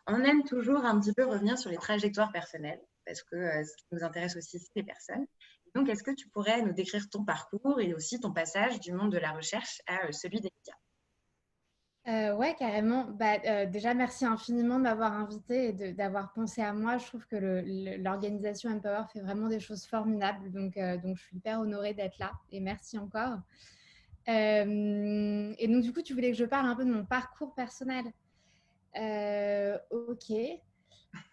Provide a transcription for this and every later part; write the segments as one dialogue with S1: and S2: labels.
S1: On aime toujours un petit peu revenir sur les trajectoires personnelles parce que ce qui nous intéresse aussi, c'est les personnes. Donc, est-ce que tu pourrais nous décrire ton parcours et aussi ton passage du monde de la recherche à celui des médias?
S2: Ouais, carrément. Déjà, merci infiniment de m'avoir invitée et d'avoir pensé à moi. Je trouve que l'organisation Empower fait vraiment des choses formidables. Donc, je suis hyper honorée d'être là et merci encore. Et donc, du coup, tu voulais que je parle un peu de mon parcours personnel. Ok.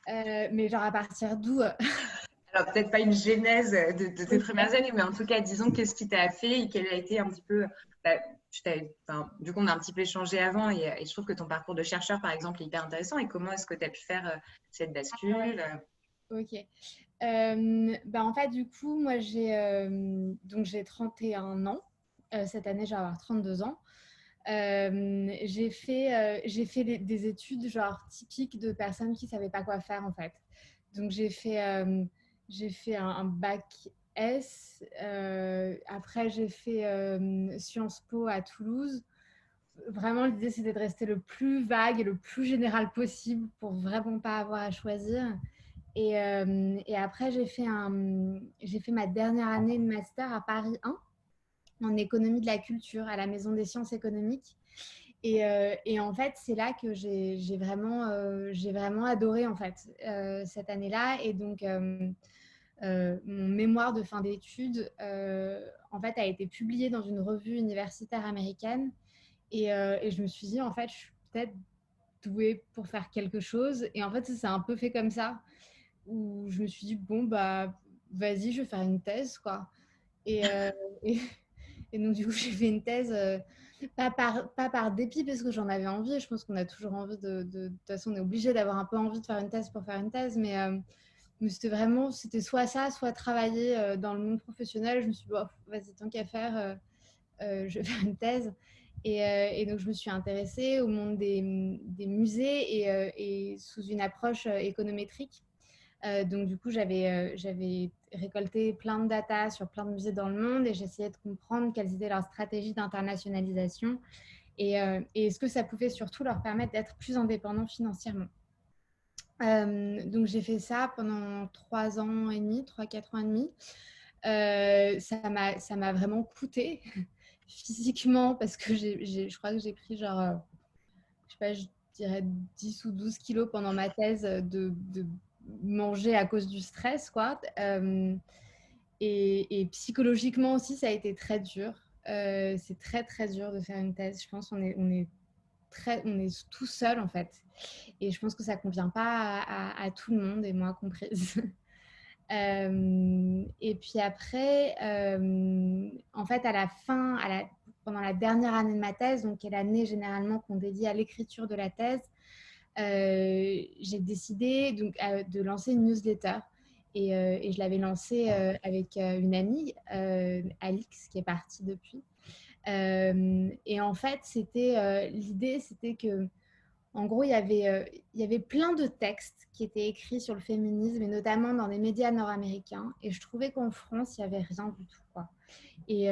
S2: Mais genre à partir d'où
S1: Alors, peut-être pas une genèse de tes premières années, mais en tout cas, disons, qu'est-ce qui t'a fait et quel a été un petit peu. Bah, du coup, on a un petit peu échangé avant et je trouve que ton parcours de chercheur, par exemple, est hyper intéressant. Et comment est-ce que tu as pu faire cette bascule?
S2: Ok. En fait, du coup, moi, j'ai 31 ans. Cette année, je vais avoir 32 ans. J'ai fait des études genre typiques de personnes qui ne savaient pas quoi faire, en fait. Donc, j'ai fait un bac S. Après, j'ai fait Sciences Po à Toulouse. Vraiment, l'idée, c'était de rester le plus vague et le plus général possible pour vraiment pas avoir à choisir. Et après, j'ai fait ma dernière année de master à Paris 1 en économie de la culture à la Maison des sciences économiques. Et en fait, c'est là que j'ai vraiment adoré en fait cette année-là. Et donc, mon mémoire de fin d'études en fait a été publié dans une revue universitaire américaine. Et je me suis dit en fait, je suis peut-être douée pour faire quelque chose. Et en fait, ça s'est un peu fait comme ça où je me suis dit, bon, bah, vas-y, je vais faire une thèse, quoi. Et, euh, et, et donc, du coup, j'ai fait une thèse, pas par dépit, parce que j'en avais envie. Je pense qu'on a toujours envie de toute façon, on est obligé d'avoir un peu envie de faire une thèse pour faire une thèse, mais c'était soit ça, soit travailler dans le monde professionnel. Je me suis dit, bon, vas-y, tant qu'à faire, je vais faire une thèse. Et donc, je me suis intéressée au monde des musées et sous une approche économétrique. Donc, du coup, j'avais récolté plein de data sur plein de musées dans le monde et j'essayais de comprendre quelles étaient leurs stratégies d'internationalisation et ce que ça pouvait surtout leur permettre d'être plus indépendants financièrement. Donc, j'ai fait ça pendant 3 ans et demi, 3, 4 ans et demi. Ça m'a vraiment coûté physiquement parce que je crois que j'ai pris genre, je sais pas, je dirais 10 ou 12 kilos pendant ma thèse de manger à cause du stress, quoi. Et psychologiquement aussi, ça a été très dur. C'est très, très dur de faire une thèse. Je pense qu'on est tout seul, en fait. Et je pense que ça ne convient pas à tout le monde, et moi comprise. Et puis après, en fait, à la fin, pendant la dernière année de ma thèse, donc qui est l'année généralement qu'on dédie à l'écriture de la thèse, j'ai décidé donc, de lancer une newsletter. Et je l'avais lancée avec une amie, Alix, qui est partie depuis. Et en fait, l'idée, c'était que en gros, il y avait plein de textes qui étaient écrits sur le féminisme, et notamment dans les médias nord-américains. Et je trouvais qu'en France, il n'y avait rien du tout, quoi. Et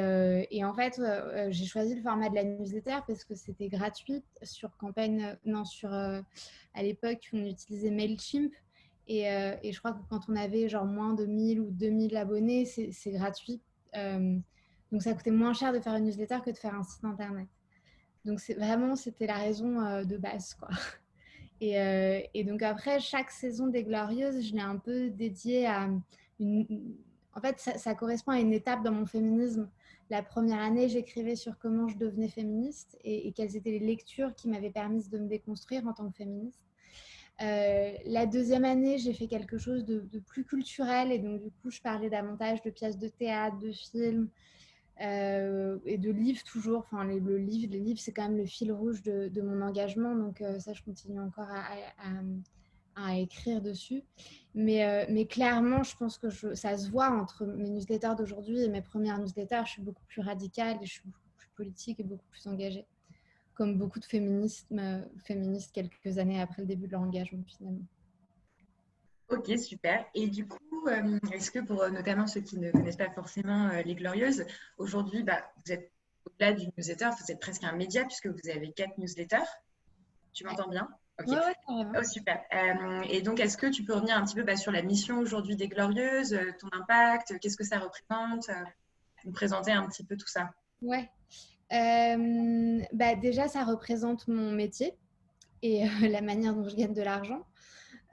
S2: en fait, j'ai choisi le format de la newsletter parce que c'était gratuit sur campagne, non, à l'époque, on utilisait Mailchimp. Et je crois que quand on avait genre moins de 1000 ou 2000 abonnés, c'est gratuit. Euh, donc, ça coûtait moins cher de faire une newsletter que de faire un site internet. Donc, c'était la raison de base, quoi. Et donc après, chaque saison des Glorieuses, je l'ai un peu dédiée à En fait, ça correspond à une étape dans mon féminisme. La première année, j'écrivais sur comment je devenais féministe et quelles étaient les lectures qui m'avaient permis de me déconstruire en tant que féministe. La deuxième année, j'ai fait quelque chose de plus culturel et donc du coup, je parlais davantage de pièces de théâtre, de films, et de livres toujours. Enfin, les livres, c'est quand même le fil rouge de mon engagement. Donc ça, je continue encore à écrire dessus. Mais clairement, je pense que ça se voit entre mes newsletters d'aujourd'hui et mes premières newsletters. Je suis beaucoup plus radicale et je suis beaucoup plus politique et beaucoup plus engagée. Comme beaucoup de féministes quelques années après le début de leur engagement, finalement.
S1: Ok, super. Et du coup, est-ce que pour notamment ceux qui ne connaissent pas forcément les Glorieuses, aujourd'hui, bah, vous êtes au-delà du newsletter, vous êtes presque un média puisque vous avez 4 newsletters. Tu
S2: Ouais,
S1: m'entends bien? Ok.
S2: Ouais, ouais, carrément.
S1: Oh, super. Et donc, est-ce que tu peux revenir un petit peu sur la mission aujourd'hui des Glorieuses, ton impact, qu'est-ce que ça représente, nous présenter un petit peu tout ça?
S2: Ouais. Déjà, ça représente mon métier et la manière dont je gagne de l'argent.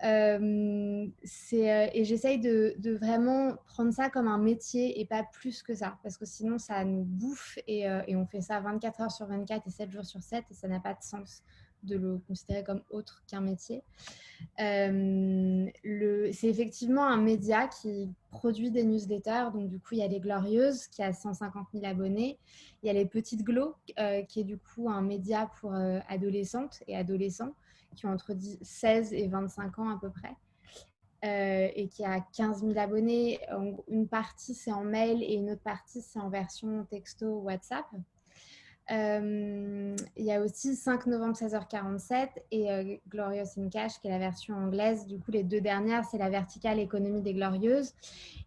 S2: Et j'essaye de vraiment prendre ça comme un métier et pas plus que ça, parce que sinon ça nous bouffe et on fait ça 24 heures sur 24 et 7 jours sur 7 et ça n'a pas de sens de le considérer comme autre qu'un métier. C'est effectivement un média qui produit des newsletters. Donc, du coup, il y a Les Glorieuses qui a 150 000 abonnés. Il y a Les Petites Glos qui est du coup un média pour adolescentes et adolescents qui ont entre 16 et 25 ans à peu près. Et qui a 15 000 abonnés. Une partie, c'est en mail et une autre partie, c'est en version texto WhatsApp. Il y a aussi 5 novembre 16h47 et Glorious in Cash qui est la version anglaise. Du coup, les deux dernières, c'est la verticale économie des Glorieuses.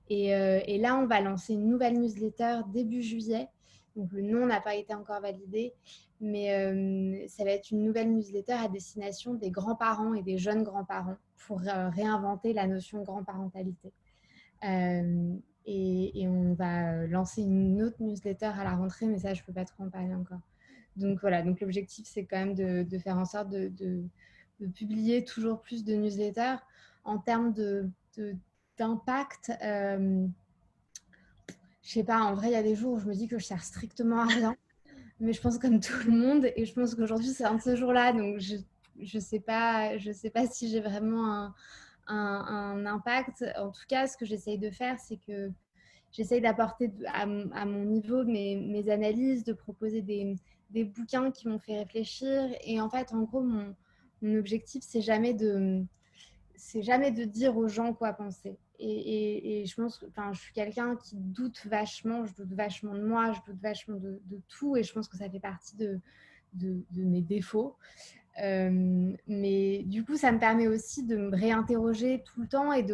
S2: Et là, on va lancer une nouvelle newsletter début juillet. Donc, le nom n'a pas été encore validé, mais ça va être une nouvelle newsletter à destination des grands-parents et des jeunes grands-parents pour réinventer la notion de grand-parentalité. Et on va lancer une autre newsletter à la rentrée, mais ça, je ne peux pas trop en parler encore. Donc voilà, donc l'objectif, c'est quand même de faire en sorte de publier toujours plus de newsletters. En termes d'impact, je sais pas, en vrai, il y a des jours où je me dis que je sers strictement à rien, mais je pense comme tout le monde, et je pense qu'aujourd'hui, c'est un de ces jours-là, donc je sais pas si j'ai vraiment un impact. En tout cas, ce que j'essaye de faire, c'est que j'essaye d'apporter à mon niveau mes analyses, de proposer des bouquins qui m'ont fait réfléchir. Et en fait, en gros, mon objectif, c'est jamais de dire aux gens quoi penser. Et je pense que je suis quelqu'un qui doute vachement, je doute vachement de moi, je doute vachement de tout, et je pense que ça fait partie de mes défauts. Mais du coup, ça me permet aussi de me réinterroger tout le temps et de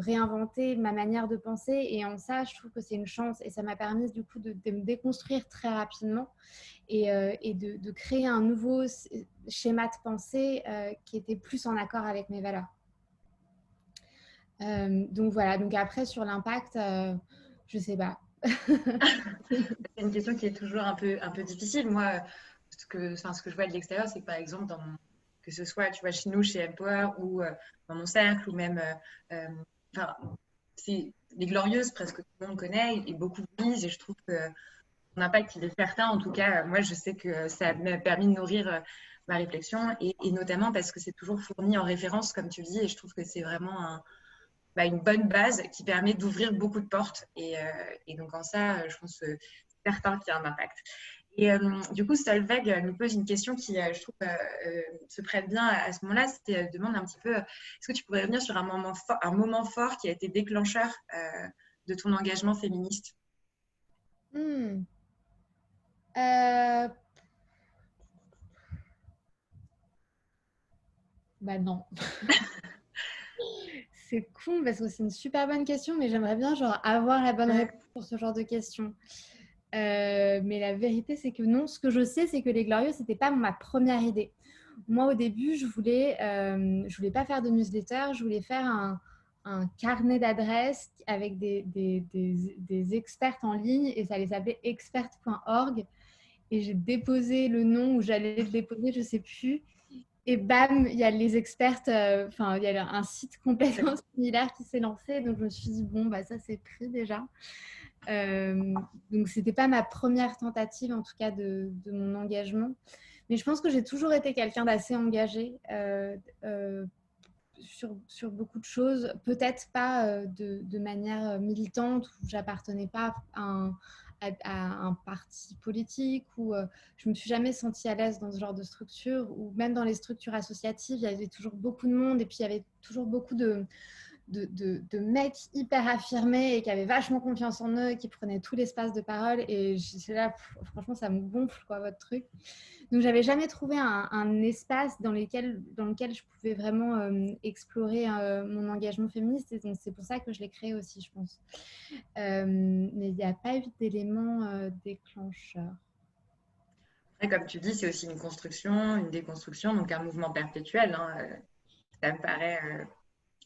S2: réinventer ma manière de penser. Et en ça, je trouve que c'est une chance. Et ça m'a permis du coup de me déconstruire très rapidement et de créer un nouveau schéma de pensée qui était plus en accord avec mes valeurs. Donc voilà, donc après sur l'impact, je sais pas.
S1: C'est une question qui est toujours un peu difficile. Moi, ce que je vois de l'extérieur, c'est que par exemple, que ce soit tu vois, chez nous, chez Empower, ou dans mon cercle, ou même, enfin, c'est les Glorieuses, presque tout le monde connaît, et beaucoup lisent, et je trouve que mon impact, il est certain. En tout cas, moi, je sais que ça m'a permis de nourrir ma réflexion, et notamment parce que c'est toujours fourni en référence, comme tu le dis, et je trouve que c'est vraiment une bonne base qui permet d'ouvrir beaucoup de portes. Et donc, en ça, je pense que c'est certain qu'il y a un impact. Et du coup, Solveig nous pose une question qui, je trouve, se prête bien à ce moment-là. C'était demande un petit peu, est-ce que tu pourrais revenir sur un moment fort qui a été déclencheur de ton engagement féministe?
S2: Hmm. Euh, Bah non. C'est con parce que c'est une super bonne question, mais j'aimerais bien avoir la bonne
S1: Ouais.
S2: réponse pour ce genre de questions. Mais la vérité, c'est que non. Ce que je sais, c'est que les Glorieux, c'était pas ma première idée. Moi, au début, je voulais pas faire de newsletter. Je voulais faire un carnet d'adresses avec des expertes en ligne et ça allait s'appeler expert.org. Et j'ai déposé le nom où j'allais le déposer, je sais plus. Et bam, il y a les expertes, il y a un site complètement similaire qui s'est lancé. Donc, je me suis dit, bon, bah, ça, c'est pris déjà. Donc, c'était pas ma première tentative, en tout cas, de mon engagement. Mais je pense que j'ai toujours été quelqu'un d'assez engagé sur beaucoup de choses. Peut-être pas de manière militante, où j'appartenais pas à un parti politique, ou je me suis jamais sentie à l'aise dans ce genre de structure, ou même dans les structures associatives, il y avait toujours beaucoup de monde et puis il y avait toujours beaucoup de mecs hyper affirmés et qui avaient vachement confiance en eux et qui prenaient tout l'espace de parole. Et je là, franchement, ça me gonfle, quoi, votre truc. Donc, j'avais jamais trouvé un espace dans lequel je pouvais vraiment explorer mon engagement féministe. Et donc, c'est pour ça que je l'ai créé aussi, je pense. Mais il n'y a pas eu d'élément déclencheur.
S1: Et comme tu dis, c'est aussi une construction, une déconstruction, donc un mouvement perpétuel, hein. Ça me paraît
S2: Ouais.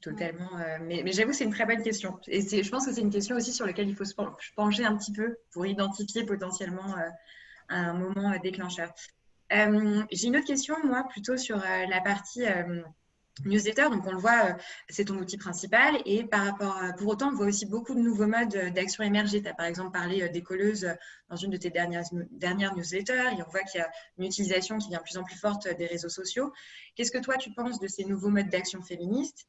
S1: totalement. Mais j'avoue, c'est une très bonne question. Et je pense que c'est une question aussi sur laquelle il faut se pencher un petit peu pour identifier potentiellement un moment déclencheur. J'ai une autre question, moi, plutôt sur la partie newsletter. Donc, on le voit, c'est ton outil principal. Et par rapport pour autant, on voit aussi beaucoup de nouveaux modes d'action émerger. Tu as par exemple parlé des colleuses dans une de tes dernières newsletters. Et on voit qu'il y a une utilisation qui devient de plus en plus forte des réseaux sociaux. Qu'est-ce que toi, tu penses de ces nouveaux modes d'action féministes?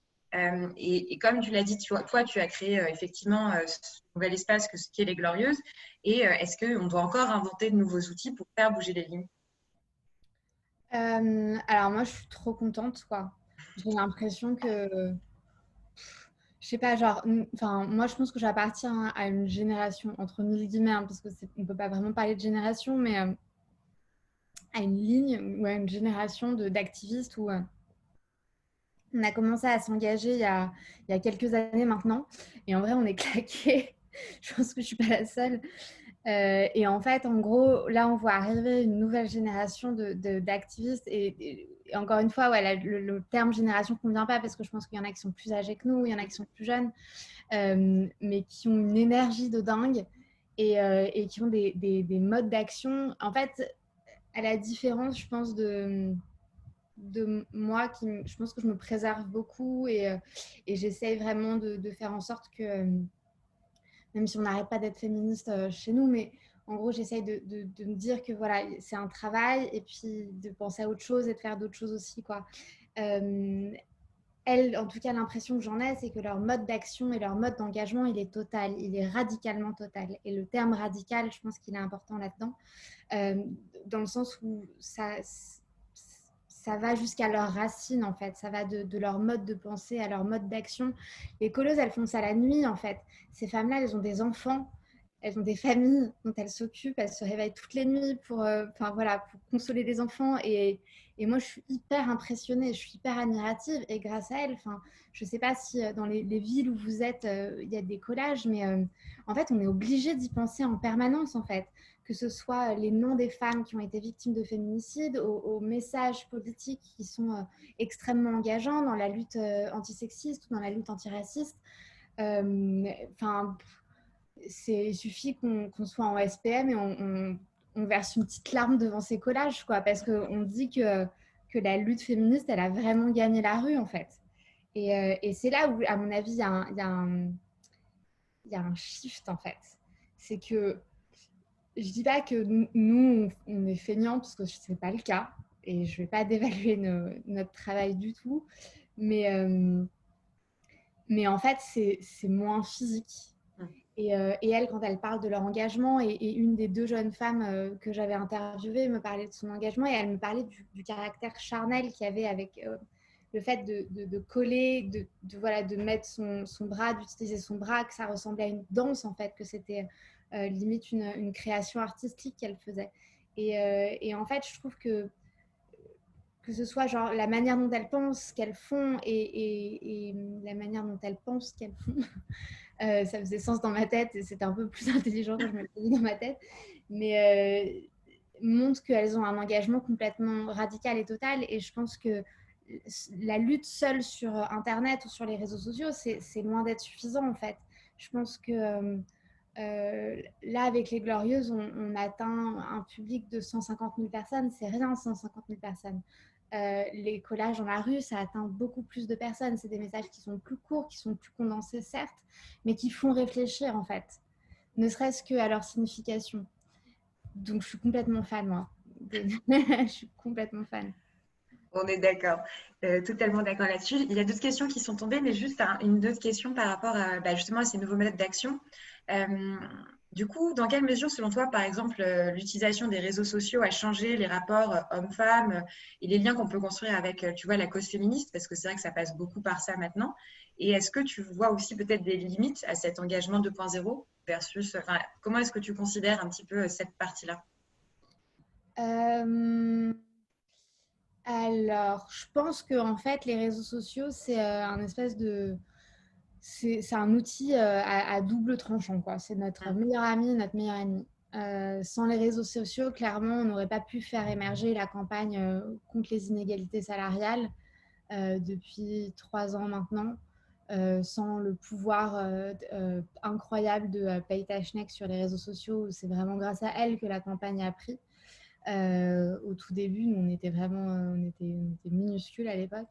S1: Et comme tu l'as dit, toi, tu as créé effectivement ce nouvel espace ce qu'est les Glorieuses. Et est-ce qu'on doit encore inventer de nouveaux outils pour faire bouger les lignes?
S2: Alors moi, je suis trop contente, quoi. J'ai l'impression que, je sais pas, genre, enfin, moi, je pense que j'appartiens à une génération, entre mille guillemets, hein, parce que on peut pas vraiment parler de génération, mais à une ligne ou à une génération d'activistes où on a commencé à s'engager il y a quelques années maintenant. Et en vrai, on est claqué. Je pense que je suis pas la seule. Et en fait, en gros, là, on voit arriver une nouvelle génération d'activistes. Et encore une fois, ouais, le terme génération ne convient pas parce que je pense qu'il y en a qui sont plus âgés que nous, il y en a qui sont plus jeunes, mais qui ont une énergie de dingue et qui ont des modes d'action. En fait, à la différence, je pense, de moi, je pense que je me préserve beaucoup et j'essaye vraiment de faire en sorte que même si on n'arrête pas d'être féministe chez nous, mais en gros, j'essaye de me dire que voilà, c'est un travail et puis de penser à autre chose et de faire d'autres choses aussi, quoi. Elles, en tout cas, l'impression que j'en ai, c'est que leur mode d'action et leur mode d'engagement, il est total, il est radicalement total. Et le terme radical, je pense qu'il est important là-dedans, euh, dans le sens où ça va jusqu'à leurs racines, en fait. Ça va de leur mode de pensée à leur mode d'action. Les colleuses, elles font ça la nuit, en fait. Ces femmes-là, elles ont des enfants, elles ont des familles dont elles s'occupent, elles se réveillent toutes les nuits voilà, pour consoler des enfants. Et moi, je suis hyper impressionnée, je suis hyper admirative. Et grâce à elles, je ne sais pas si dans les villes où vous êtes, il y a des collages, mais en fait, on est obligé d'y penser en permanence, en fait, que ce soit les noms des femmes qui ont été victimes de féminicide, aux messages politiques qui sont extrêmement engageants dans la lutte antisexiste ou dans la lutte antiraciste. Enfin, il suffit qu'on soit en SPM et on verse une petite larme devant ces collages, quoi, parce qu'on dit que la lutte féministe, elle a vraiment gagné la rue, en fait. Et c'est là où, à mon avis, il y a un shift, en fait. C'est que je dis pas que nous, on est feignants, parce que ce n'est pas le cas. Et je ne vais pas dévaluer notre travail du tout. Mais, euh, mais en fait, c'est moins physique. Et elles, quand elles parlent de leur engagement, et une des deux jeunes femmes que j'avais interviewées me parlait de son engagement et elle me parlait du caractère charnel qu'il y avait avec le fait de coller, voilà, de mettre son bras, d'utiliser son bras, que ça ressemblait à une danse en fait, que c'était limite une création artistique qu'elle faisait. Et en fait, je trouve que ce soit genre la manière dont elles pensent, ce qu'elles font et la manière dont elles pensent ce qu'elles font. Ça faisait sens dans ma tête et c'était un peu plus intelligent quand je me le dis dans ma tête. Mais montre qu'elles ont un engagement complètement radical et total. Et je pense que la lutte seule sur Internet ou sur les réseaux sociaux, c'est loin d'être suffisant en fait. Je pense que là, avec les Glorieuses, on atteint un public de 150 000 personnes. C'est rien, 150 000 personnes. Les collages dans la rue, ça atteint beaucoup plus de personnes. C'est des messages qui sont plus courts, qui sont plus condensés, certes, mais qui font réfléchir, en fait, ne serait-ce qu'à leur signification. Donc, je suis complètement fan, moi. Je suis complètement fan.
S1: On est d'accord, totalement d'accord là-dessus. Il y a d'autres questions qui sont tombées, mais juste une autre question par rapport à, justement à ces nouveaux modes d'action. Euh, du coup, dans quelle mesure, selon toi, par exemple, l'utilisation des réseaux sociaux a changé les rapports hommes-femmes et les liens qu'on peut construire avec, tu vois, la cause féministe, parce que c'est vrai que ça passe beaucoup par ça maintenant. Et est-ce que tu vois aussi peut-être des limites à cet engagement 2.0 versus, enfin, comment est-ce que tu considères un petit peu cette partie-là?
S2: Euh, alors, je pense que en fait, les réseaux sociaux, c'est un espèce de c'est un outil à double tranchant, quoi. C'est notre meilleur ami, notre meilleur ennemi. Sans les réseaux sociaux, clairement, on n'aurait pas pu faire émerger la campagne contre les inégalités salariales depuis 3 ans maintenant, sans le pouvoir incroyable de Paita Schneck sur les réseaux sociaux. C'est vraiment grâce à elle que la campagne a pris. Au tout début, nous, on était minuscules à l'époque.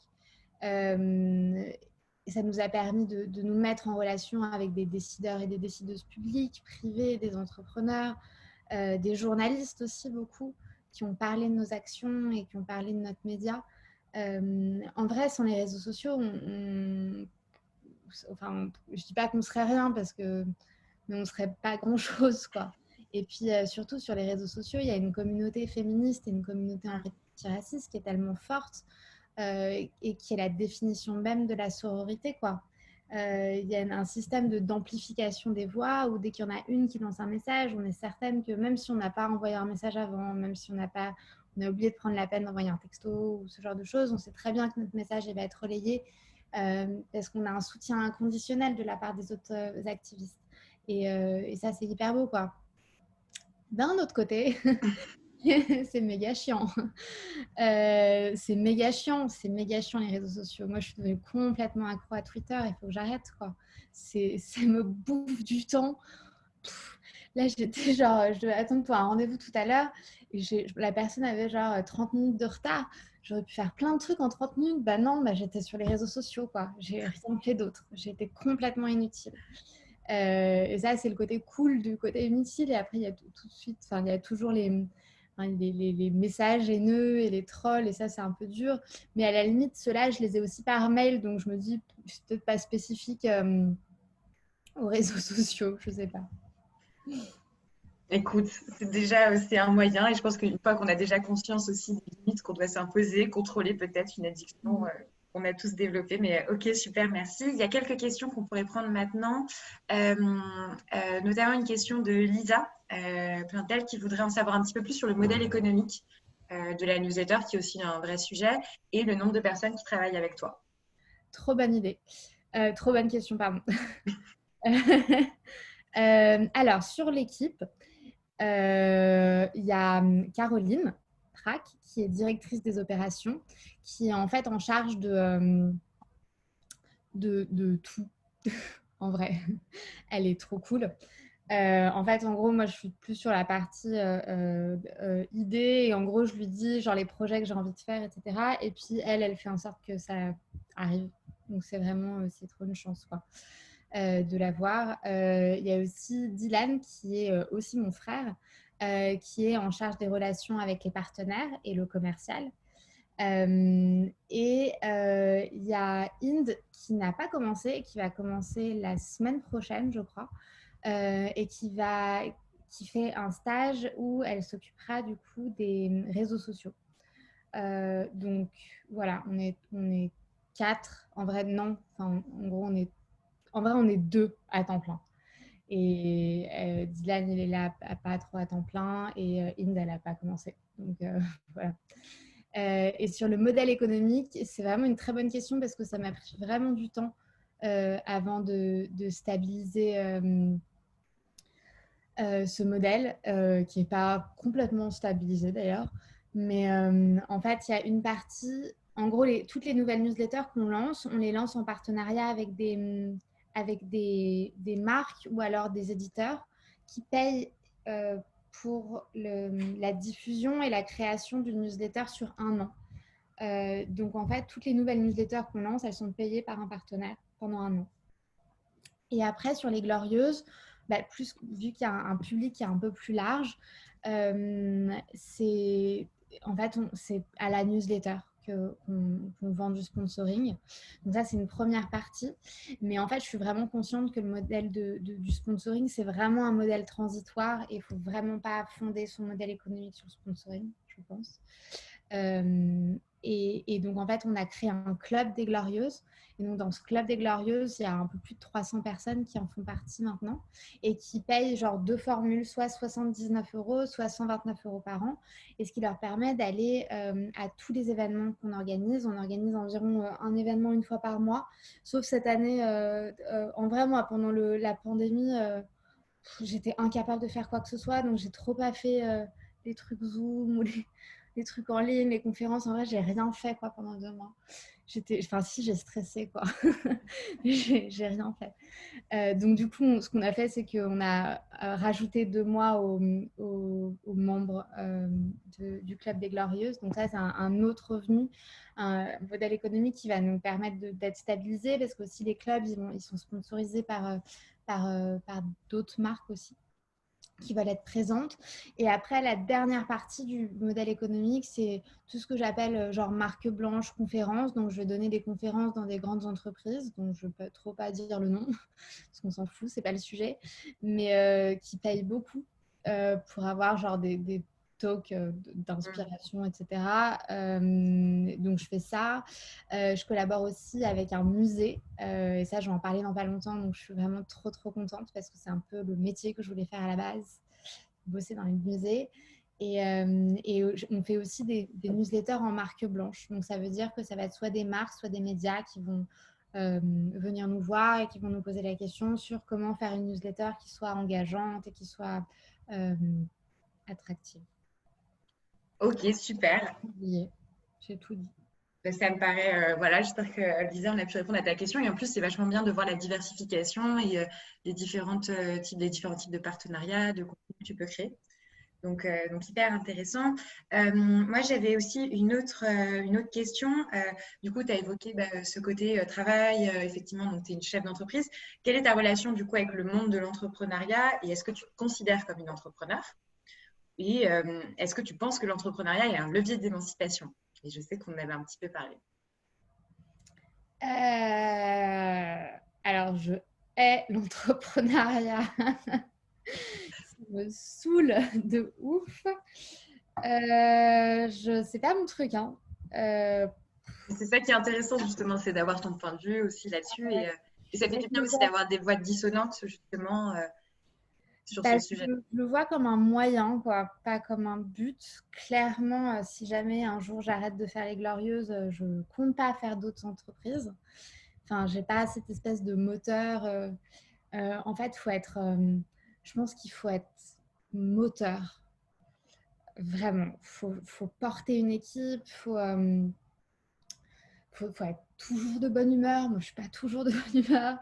S2: Et ça nous a permis de nous mettre en relation avec des décideurs et des décideuses publiques, privées, des entrepreneurs, des journalistes aussi beaucoup, qui ont parlé de nos actions et qui ont parlé de notre média. En vrai, sans les réseaux sociaux, enfin, je dis pas qu'on serait rien mais on serait pas grand-chose, quoi. Et puis surtout sur les réseaux sociaux, il y a une communauté féministe et une communauté antiraciste qui est tellement forte et qui est la définition même de la sororité, quoi. Il y a un système d'amplification des voix où dès qu'il y en a une qui lance un message, on est certaine que même si on n'a pas envoyé un message avant, même si on a oublié de prendre la peine d'envoyer un texto ou ce genre de choses, on sait très bien que notre message va être relayé parce qu'on a un soutien inconditionnel de la part des autres activistes. Et ça, c'est hyper beau, quoi. D'un autre côté, c'est méga chiant. C'est méga chiant les réseaux sociaux. Moi, je suis devenue complètement accro à Twitter. Il faut que j'arrête, quoi. Ça me bouffe du temps. Là, j'étais genre, je devais attendre pour un rendez-vous tout à l'heure. Et la personne avait genre 30 minutes de retard. J'aurais pu faire plein de trucs en 30 minutes. Bah non, j'étais sur les réseaux sociaux, quoi. J'ai rien fait d'autre. J'étais complètement inutile. Et ça, c'est le côté cool du côté inutile. Et après, il y a tout de suite, il y a toujours les messages haineux et les trolls. Et ça, c'est un peu dur. Mais à la limite, ceux-là, je les ai aussi par mail. Donc, je me dis, c'est peut-être pas spécifique aux réseaux sociaux. Je sais pas.
S1: Écoute, c'est un moyen et je pense qu'une fois qu'on a déjà conscience aussi des limites qu'on doit s'imposer, contrôler peut-être une addiction qu'on a tous développée. Mais ok, super, merci. Il y a quelques questions qu'on pourrait prendre maintenant, notamment une question de Lisa Plantel qui voudrait en savoir un petit peu plus sur le modèle économique de la newsletter, qui est aussi un vrai sujet, et le nombre de personnes qui travaillent avec toi.
S2: Trop bonne idée. Trop bonne question, pardon. Alors, sur l'équipe, il y a Caroline Trac, qui est directrice des opérations, qui est en fait en charge de tout, en vrai. Elle est trop cool. En fait, en gros, moi, je suis plus sur la partie idée. Et en gros, je lui dis genre les projets que j'ai envie de faire, etc. Et puis, elle fait en sorte que ça arrive. Donc, c'est trop une chance, quoi, de la voir. Il y a aussi Dylan, qui est aussi mon frère, qui est en charge des relations avec les partenaires et le commercial. Et il y a Inde qui n'a pas commencé, qui va commencer la semaine prochaine, je crois, et qui fait un stage où elle s'occupera du coup des réseaux sociaux. Donc voilà, on est 4. En vrai, non. Enfin, en gros, on est 2 à temps plein. Et Dylan, il est là pas trop à temps plein, et Inde, elle n'a pas commencé. Donc voilà. Et sur le modèle économique, c'est vraiment une très bonne question parce que ça m'a pris vraiment du temps avant de stabiliser ce modèle, qui n'est pas complètement stabilisé d'ailleurs. Mais en fait, il y a une partie, en gros, toutes les nouvelles newsletters qu'on lance, on les lance en partenariat avec des marques ou alors des éditeurs qui payent pour la diffusion et la création d'une newsletter sur 1 an. Donc, en fait, toutes les nouvelles newsletters qu'on lance, elles sont payées par un partenaire pendant 1 an. Et après, sur les Glorieuses, vu qu'il y a un public qui est un peu plus large, c'est à la newsletter qu'on vend du sponsoring. Donc ça, c'est une première partie. Mais en fait, je suis vraiment consciente que le modèle du sponsoring, c'est vraiment un modèle transitoire et il ne faut vraiment pas fonder son modèle économique sur le sponsoring, je pense. Et donc, en fait, on a créé un club des Glorieuses. Et donc, dans ce club des Glorieuses, il y a un peu plus de 300 personnes qui en font partie maintenant et qui payent genre 2 formules, soit 79 €, soit 129 € par an. Et ce qui leur permet d'aller à tous les événements qu'on organise. On organise environ un événement 1 fois par mois. Sauf cette année, en vrai, moi, pendant la pandémie, j'étais incapable de faire quoi que ce soit. Donc, j'ai trop pas fait les trucs Zoom ou les trucs en ligne, les conférences. En vrai, j'ai rien fait quoi, pendant 2 mois. Enfin, si, j'ai stressé, quoi. J'ai rien fait. Donc, du coup, ce qu'on a fait, c'est qu'on a rajouté 2 mois aux membres du Club des Glorieuses. Donc, ça, c'est un autre revenu, un modèle économique qui va nous permettre d'être stabilisés parce que aussi les clubs, ils sont sponsorisés par d'autres marques aussi qui veulent être présentes. Et après, la dernière partie du modèle économique, c'est tout ce que j'appelle genre marque blanche conférence. Donc, je vais donner des conférences dans des grandes entreprises, dont je ne peux trop pas dire le nom, parce qu'on s'en fout, c'est pas le sujet, mais qui payent beaucoup pour avoir genre des talks d'inspiration, etc. Donc, je fais ça. Je collabore aussi avec un musée. Et ça, je vais en parler dans pas longtemps. Donc, je suis vraiment trop, trop contente parce que c'est un peu le métier que je voulais faire à la base, bosser dans les musées. Et on fait aussi des newsletters en marque blanche. Donc, ça veut dire que ça va être soit des marques, soit des médias qui vont venir nous voir et qui vont nous poser la question sur comment faire une newsletter qui soit engageante et qui soit attractive.
S1: Ok, super.
S2: J'ai tout dit.
S1: Ça me paraît, voilà, j'espère que Lisa, on a pu répondre à ta question. Et en plus, c'est vachement bien de voir la diversification et les différents types de partenariats, de contenus que tu peux créer. Donc hyper intéressant. Moi, j'avais aussi une autre question. Du coup, tu as évoqué ce côté travail. Effectivement, donc tu es une chef d'entreprise. Quelle est ta relation du coup avec le monde de l'entrepreneuriat et est-ce que tu te considères comme une entrepreneur? Et est-ce que tu penses que l'entrepreneuriat est un levier d'émancipation? Et je sais qu'on en avait un petit peu parlé.
S2: Alors, je hais l'entrepreneuriat. Ça me saoule de ouf. C'est pas mon truc, hein.
S1: C'est ça qui est intéressant justement, c'est d'avoir ton point de vue aussi là-dessus. Et ça fait du bien aussi d'avoir des voix dissonantes justement sur ce sujet.
S2: Je le vois comme un moyen, quoi, pas comme un but. Clairement, si jamais un jour j'arrête de faire les Glorieuses, je compte pas faire d'autres entreprises. Enfin, j'ai pas cette espèce de moteur. En fait, je pense qu'il faut être moteur. Vraiment, faut porter une équipe, faut être toujours de bonne humeur. Moi, je suis pas toujours de bonne humeur.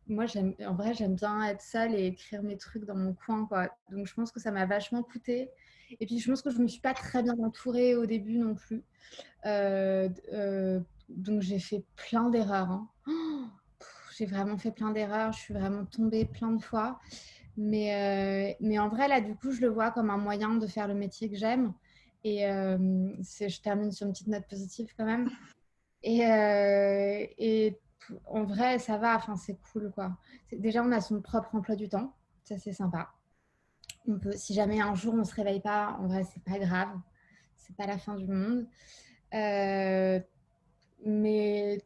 S2: Moi, en vrai, j'aime bien être seule et écrire mes trucs dans mon coin, quoi. Donc, je pense que ça m'a vachement coûté. Et puis, je pense que je me suis pas très bien entourée au début non plus. Donc, j'ai fait plein d'erreurs, hein. J'ai vraiment fait plein d'erreurs. Je suis vraiment tombée plein de fois. Mais en vrai, là, du coup, je le vois comme un moyen de faire le métier que j'aime. Et je termine sur une petite note positive quand même. Et en vrai, ça va, enfin, c'est cool, quoi. Déjà, on a son propre emploi du temps. Ça, c'est sympa. Si jamais un jour, on ne se réveille pas, en vrai, c'est pas grave. C'est pas la fin du monde. Mais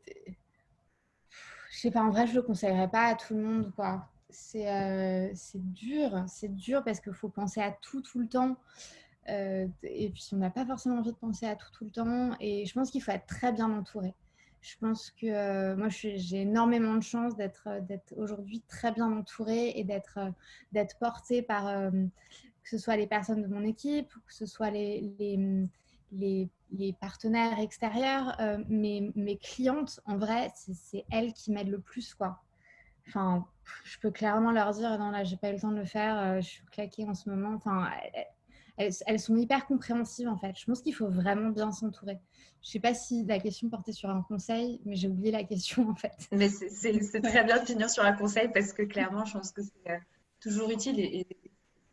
S2: je sais pas, en vrai, je le conseillerais pas à tout le monde, quoi. C'est dur parce qu'il faut penser à tout le temps. Et puis, on n'a pas forcément envie de penser à tout le temps. Et je pense qu'il faut être très bien entouré. Je pense que moi, j'ai énormément de chance d'être aujourd'hui très bien entourée et d'être portée par que ce soit les personnes de mon équipe, que ce soit les partenaires extérieurs. Mes clientes, en vrai, c'est elles qui m'aident le plus, quoi. Enfin, je peux clairement leur dire, non, là, j'ai pas eu le temps de le faire, je suis claquée en ce moment. Enfin, elles sont hyper compréhensives, en fait. Je pense qu'il faut vraiment bien s'entourer. Je sais pas si la question portait sur un conseil, mais j'ai oublié la question, en fait.
S1: Mais c'est très bien de finir sur un conseil parce que clairement, je pense que c'est toujours utile et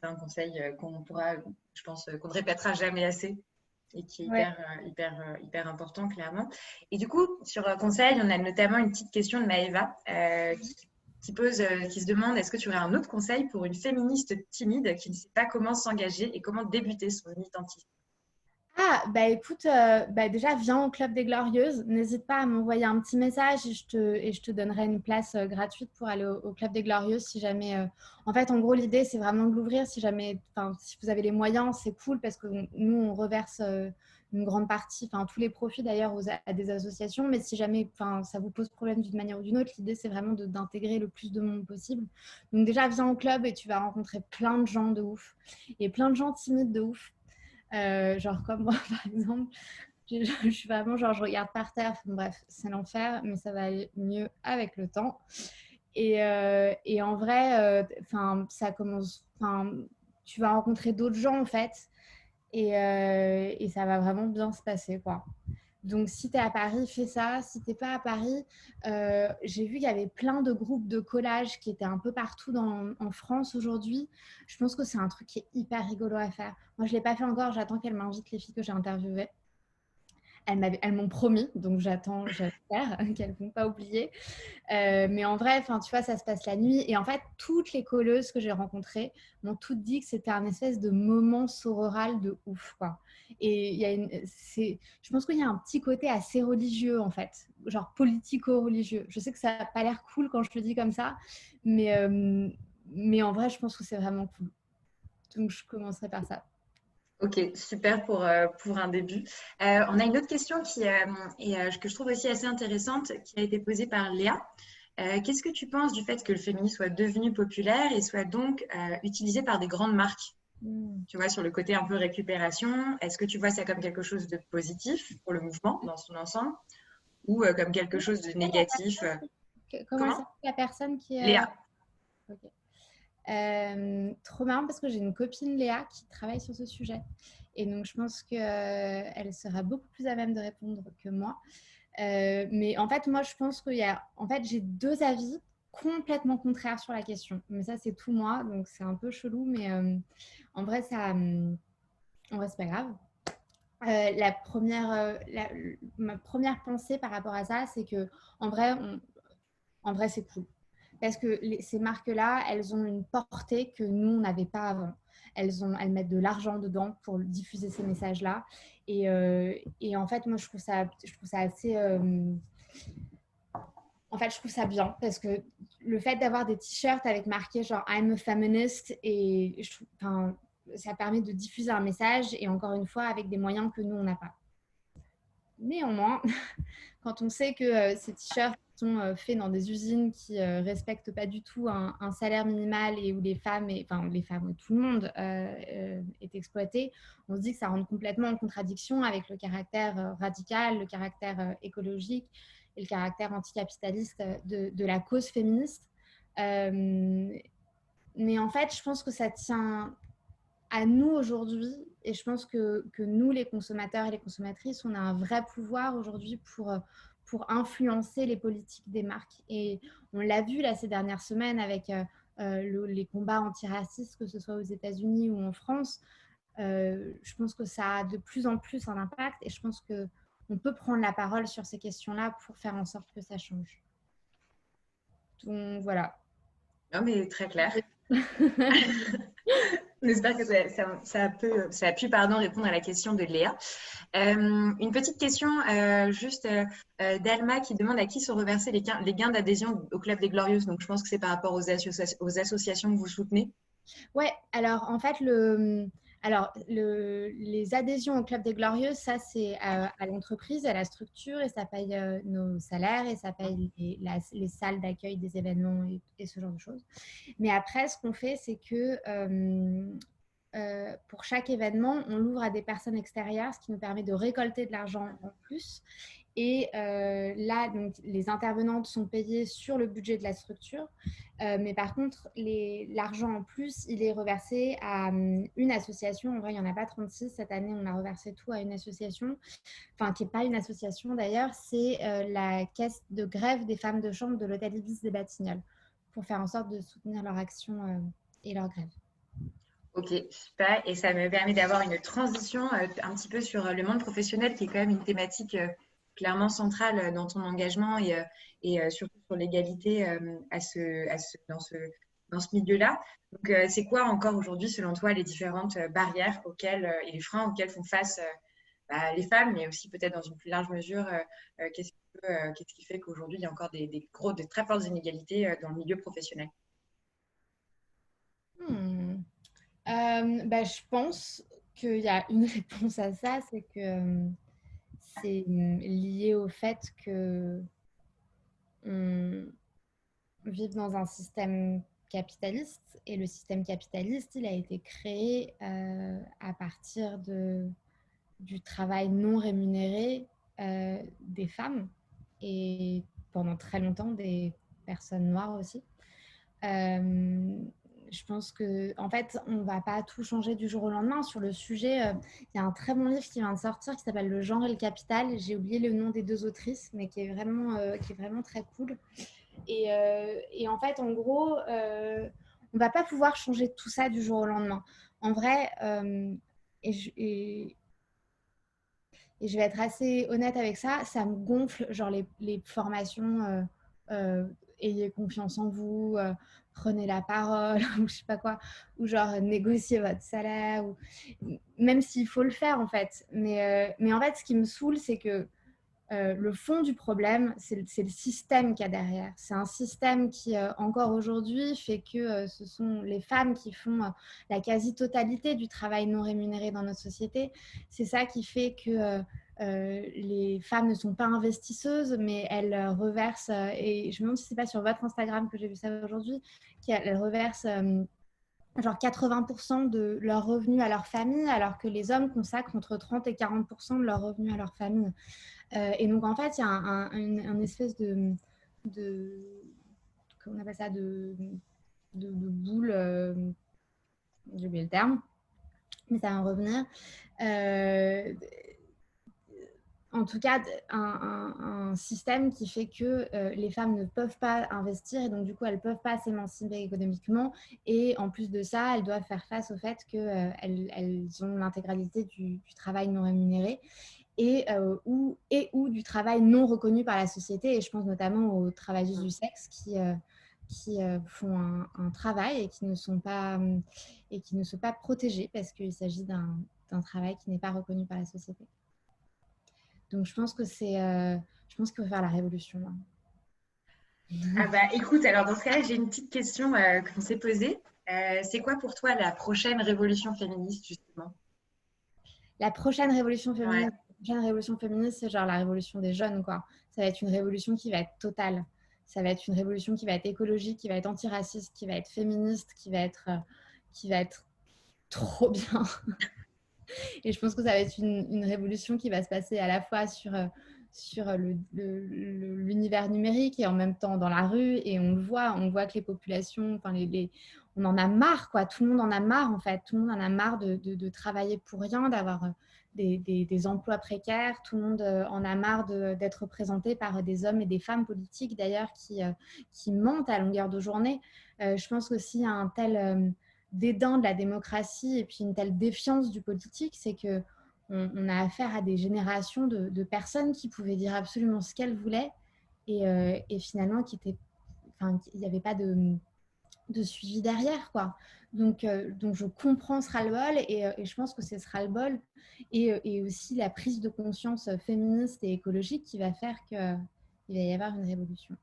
S1: c'est un conseil qu'on pourra, je pense, qu'on ne répétera jamais assez et qui est
S2: Ouais.
S1: hyper important, clairement. Et du coup, sur un conseil, on a notamment une petite question de Maëva qui se demande est-ce que tu aurais un autre conseil pour une féministe timide qui ne sait pas comment s'engager et comment débuter son militantisme?
S2: Ah, bah écoute, bah déjà, viens au Club des Glorieuses. N'hésite pas à m'envoyer un petit message et je te donnerai une place gratuite pour aller au Club des Glorieuses si jamais. En fait, en gros, l'idée, c'est vraiment de l'ouvrir. Si jamais, enfin, si vous avez les moyens, c'est cool parce que nous, on reverse une grande partie, enfin, tous les profits d'ailleurs à des associations. Mais si jamais, enfin, ça vous pose problème d'une manière ou d'une autre, l'idée, c'est vraiment d'intégrer le plus de monde possible. Donc déjà, viens au club et tu vas rencontrer plein de gens de ouf et plein de gens timides de ouf. Genre comme moi, par exemple, je suis vraiment genre, je regarde par terre. Enfin, bref, c'est l'enfer, mais ça va aller mieux avec le temps. Et en vrai, ça commence. Tu vas rencontrer d'autres gens en fait, et ça va vraiment bien se passer, quoi. Donc, si tu es à Paris, fais ça. Si tu n'es pas à Paris, j'ai vu qu'il y avait plein de groupes de collage qui étaient un peu partout en France aujourd'hui. Je pense que c'est un truc qui est hyper rigolo à faire. Moi, je ne l'ai pas fait encore. J'attends qu'elle m'invite les filles que j'ai interviewées. Elles m'ont promis, donc j'espère qu'elles ne vont pas oublier. Mais en vrai, tu vois, ça se passe la nuit. Et en fait, toutes les colleuses que j'ai rencontrées m'ont toutes dit que c'était un espèce de moment sororal de ouf, quoi. Et je pense qu'il y a un petit côté assez religieux, en fait, genre politico-religieux. Je sais que ça n'a pas l'air cool quand je le dis comme ça, mais en vrai, je pense que c'est vraiment cool. Donc, je commencerai par ça.
S1: Ok, super pour un début. On a une autre question que je trouve aussi assez intéressante, qui a été posée par Léa. Qu'est-ce que tu penses du fait que le féminisme soit devenu populaire et soit donc utilisé par des grandes marques?
S2: Mm.
S1: Tu vois, sur le côté un peu récupération, est-ce que tu vois ça comme quelque chose de positif pour le mouvement dans son ensemble ou comme quelque chose de négatif?
S2: Comment elle
S1: Comment?
S2: s'appelle la personne qui est...
S1: Léa.
S2: Ok. Trop marrant parce que j'ai une copine Léa qui travaille sur ce sujet. Et donc, je pense qu'elle sera beaucoup plus à même de répondre que moi. Mais en fait, moi, je pense qu'il y a... En fait, j'ai deux avis complètement contraires sur la question. Mais ça, c'est tout moi. Donc, c'est un peu chelou. Mais en vrai, en vrai, c'est pas grave. Ma première pensée par rapport à ça, c'est que en vrai, c'est cool. Parce que ces marques-là, elles ont une portée que nous, on n'avait pas avant. Elles mettent de l'argent dedans pour diffuser ces messages-là. Et en fait, moi, je trouve ça assez... En fait, je trouve ça bien parce que le fait d'avoir des t-shirts avec marqué genre I'm a feminist, ça permet de diffuser un message et encore une fois avec des moyens que nous, on n'a pas. Néanmoins, quand on sait que ces t-shirts sont faits dans des usines qui ne respectent pas du tout un salaire minimal et où les femmes, tout le monde est exploité, on se dit que ça rentre complètement en contradiction avec le caractère radical, le caractère écologique et le caractère anticapitaliste de la cause féministe. Mais en fait, je pense que ça tient à nous aujourd'hui, et je pense que nous, les consommateurs et les consommatrices, on a un vrai pouvoir aujourd'hui pour influencer les politiques des marques. Et on l'a vu là ces dernières semaines avec les combats antiracistes, que ce soit aux États-Unis ou en France. Je pense que ça a de plus en plus un impact et je pense qu'on peut prendre la parole sur ces questions-là pour faire en sorte que ça change. Donc voilà.
S1: Non, mais très clair. J'espère que ça a pu répondre à la question de Léa. Une petite question d'Alma qui demande à qui sont reversés les gains d'adhésion au Club des Glorieuses. Donc, je pense que c'est par rapport aux associations que vous soutenez.
S2: Ouais, alors en fait, les adhésions au Club des Glorieuses, ça c'est à l'entreprise, à la structure, et ça paye nos salaires, et ça paye les salles d'accueil des événements et ce genre de choses. Mais après, ce qu'on fait, c'est que pour chaque événement, on l'ouvre à des personnes extérieures, ce qui nous permet de récolter de l'argent en plus. Et là, donc, les intervenantes sont payées sur le budget de la structure. Mais par contre, l'argent en plus, il est reversé à une association. En vrai, il n'y en a pas 36. Cette année, on a reversé tout à une association. Enfin, qui n'est pas une association d'ailleurs. C'est la caisse de grève des femmes de chambre de l'hôtel Ibis des Batignolles pour faire en sorte de soutenir leur action et leur grève.
S1: Ok, super. Et ça me permet d'avoir une transition un petit peu sur le monde professionnel, qui est quand même une thématique clairement centrale dans ton engagement et surtout sur l'égalité dans ce milieu-là. Donc, c'est quoi encore aujourd'hui, selon toi, les différentes barrières et les freins auxquels font face les femmes, mais aussi peut-être dans une plus large mesure, qu'est-ce qui fait qu'aujourd'hui, il y a encore des très fortes inégalités dans le milieu professionnel?
S2: Je pense qu'il y a une réponse à ça, c'est que c'est lié au fait que on vive dans un système capitaliste et le système capitaliste, il a été créé à partir du travail non rémunéré des femmes et pendant très longtemps des personnes noires aussi. Je pense que, en fait, on ne va pas tout changer du jour au lendemain. Sur le sujet, il y a un très bon livre qui vient de sortir qui s'appelle Le genre et le capital. J'ai oublié le nom des deux autrices, mais qui est vraiment très cool. Et en fait, en gros, on ne va pas pouvoir changer tout ça du jour au lendemain. En vrai, et je vais être assez honnête avec ça, ça me gonfle, genre les formations, ayez confiance en vous, prenez la parole, ou je sais pas quoi, ou genre négociez votre salaire, ou même s'il faut le faire en fait. Mais en fait, ce qui me saoule, c'est que le fond du problème, c'est le système qu'il y a derrière. C'est un système qui, encore aujourd'hui, fait que ce sont les femmes qui font la quasi-totalité du travail non rémunéré dans notre société. C'est ça qui fait que les femmes ne sont pas investisseuses, mais elles reversent, et je me demande si ce n'est pas sur votre Instagram que j'ai vu ça aujourd'hui, qu'elles reversent genre 80% de leurs revenus à leur famille, alors que les hommes consacrent entre 30 et 40% de leurs revenus à leur famille. Et donc, en fait, il y a un espèce de comment on appelle ça, de boule, j'ai oublié le terme, mais ça va en revenir. En tout cas, un système qui fait que les femmes ne peuvent pas investir et donc du coup, elles ne peuvent pas s'émanciper économiquement. Et en plus de ça, elles doivent faire face au fait qu'elles ont l'intégralité du travail non rémunéré ou du travail non reconnu par la société. Et je pense notamment aux travailleuses du sexe qui font un travail et qui ne sont pas protégées parce qu'il s'agit d'un travail qui n'est pas reconnu par la société. Donc je pense qu'il faut faire la révolution là.
S1: Ah bah écoute, alors dans ce cas-là, j'ai une petite question qu'on s'est posée. C'est quoi pour toi la prochaine révolution féministe, justement?
S2: La prochaine révolution
S1: Ouais.
S2: féministe, c'est genre la révolution des jeunes, quoi. Ça va être une révolution qui va être totale. Ça va être une révolution qui va être écologique, qui va être antiraciste, qui va être féministe, qui va être trop bien. Et je pense que ça va être une révolution qui va se passer à la fois sur l'univers numérique et en même temps dans la rue. Et on voit que les populations, enfin on en a marre, quoi. Tout le monde en a marre, en fait. Tout le monde en a marre de travailler pour rien, d'avoir des emplois précaires. Tout le monde en a marre d'être représenté par des hommes et des femmes politiques, d'ailleurs, qui mentent à longueur de journée. Je pense qu'aussi, il y a un tel dédain de la démocratie et puis une telle défiance du politique, c'est que on a affaire à des générations de personnes qui pouvaient dire absolument ce qu'elles voulaient et finalement il n'y avait pas de suivi derrière, quoi. Donc je comprends ce ras-le-bol et je pense que c'est ce ras-le-bol et aussi la prise de conscience féministe et écologique qui va faire qu'il va y avoir une révolution.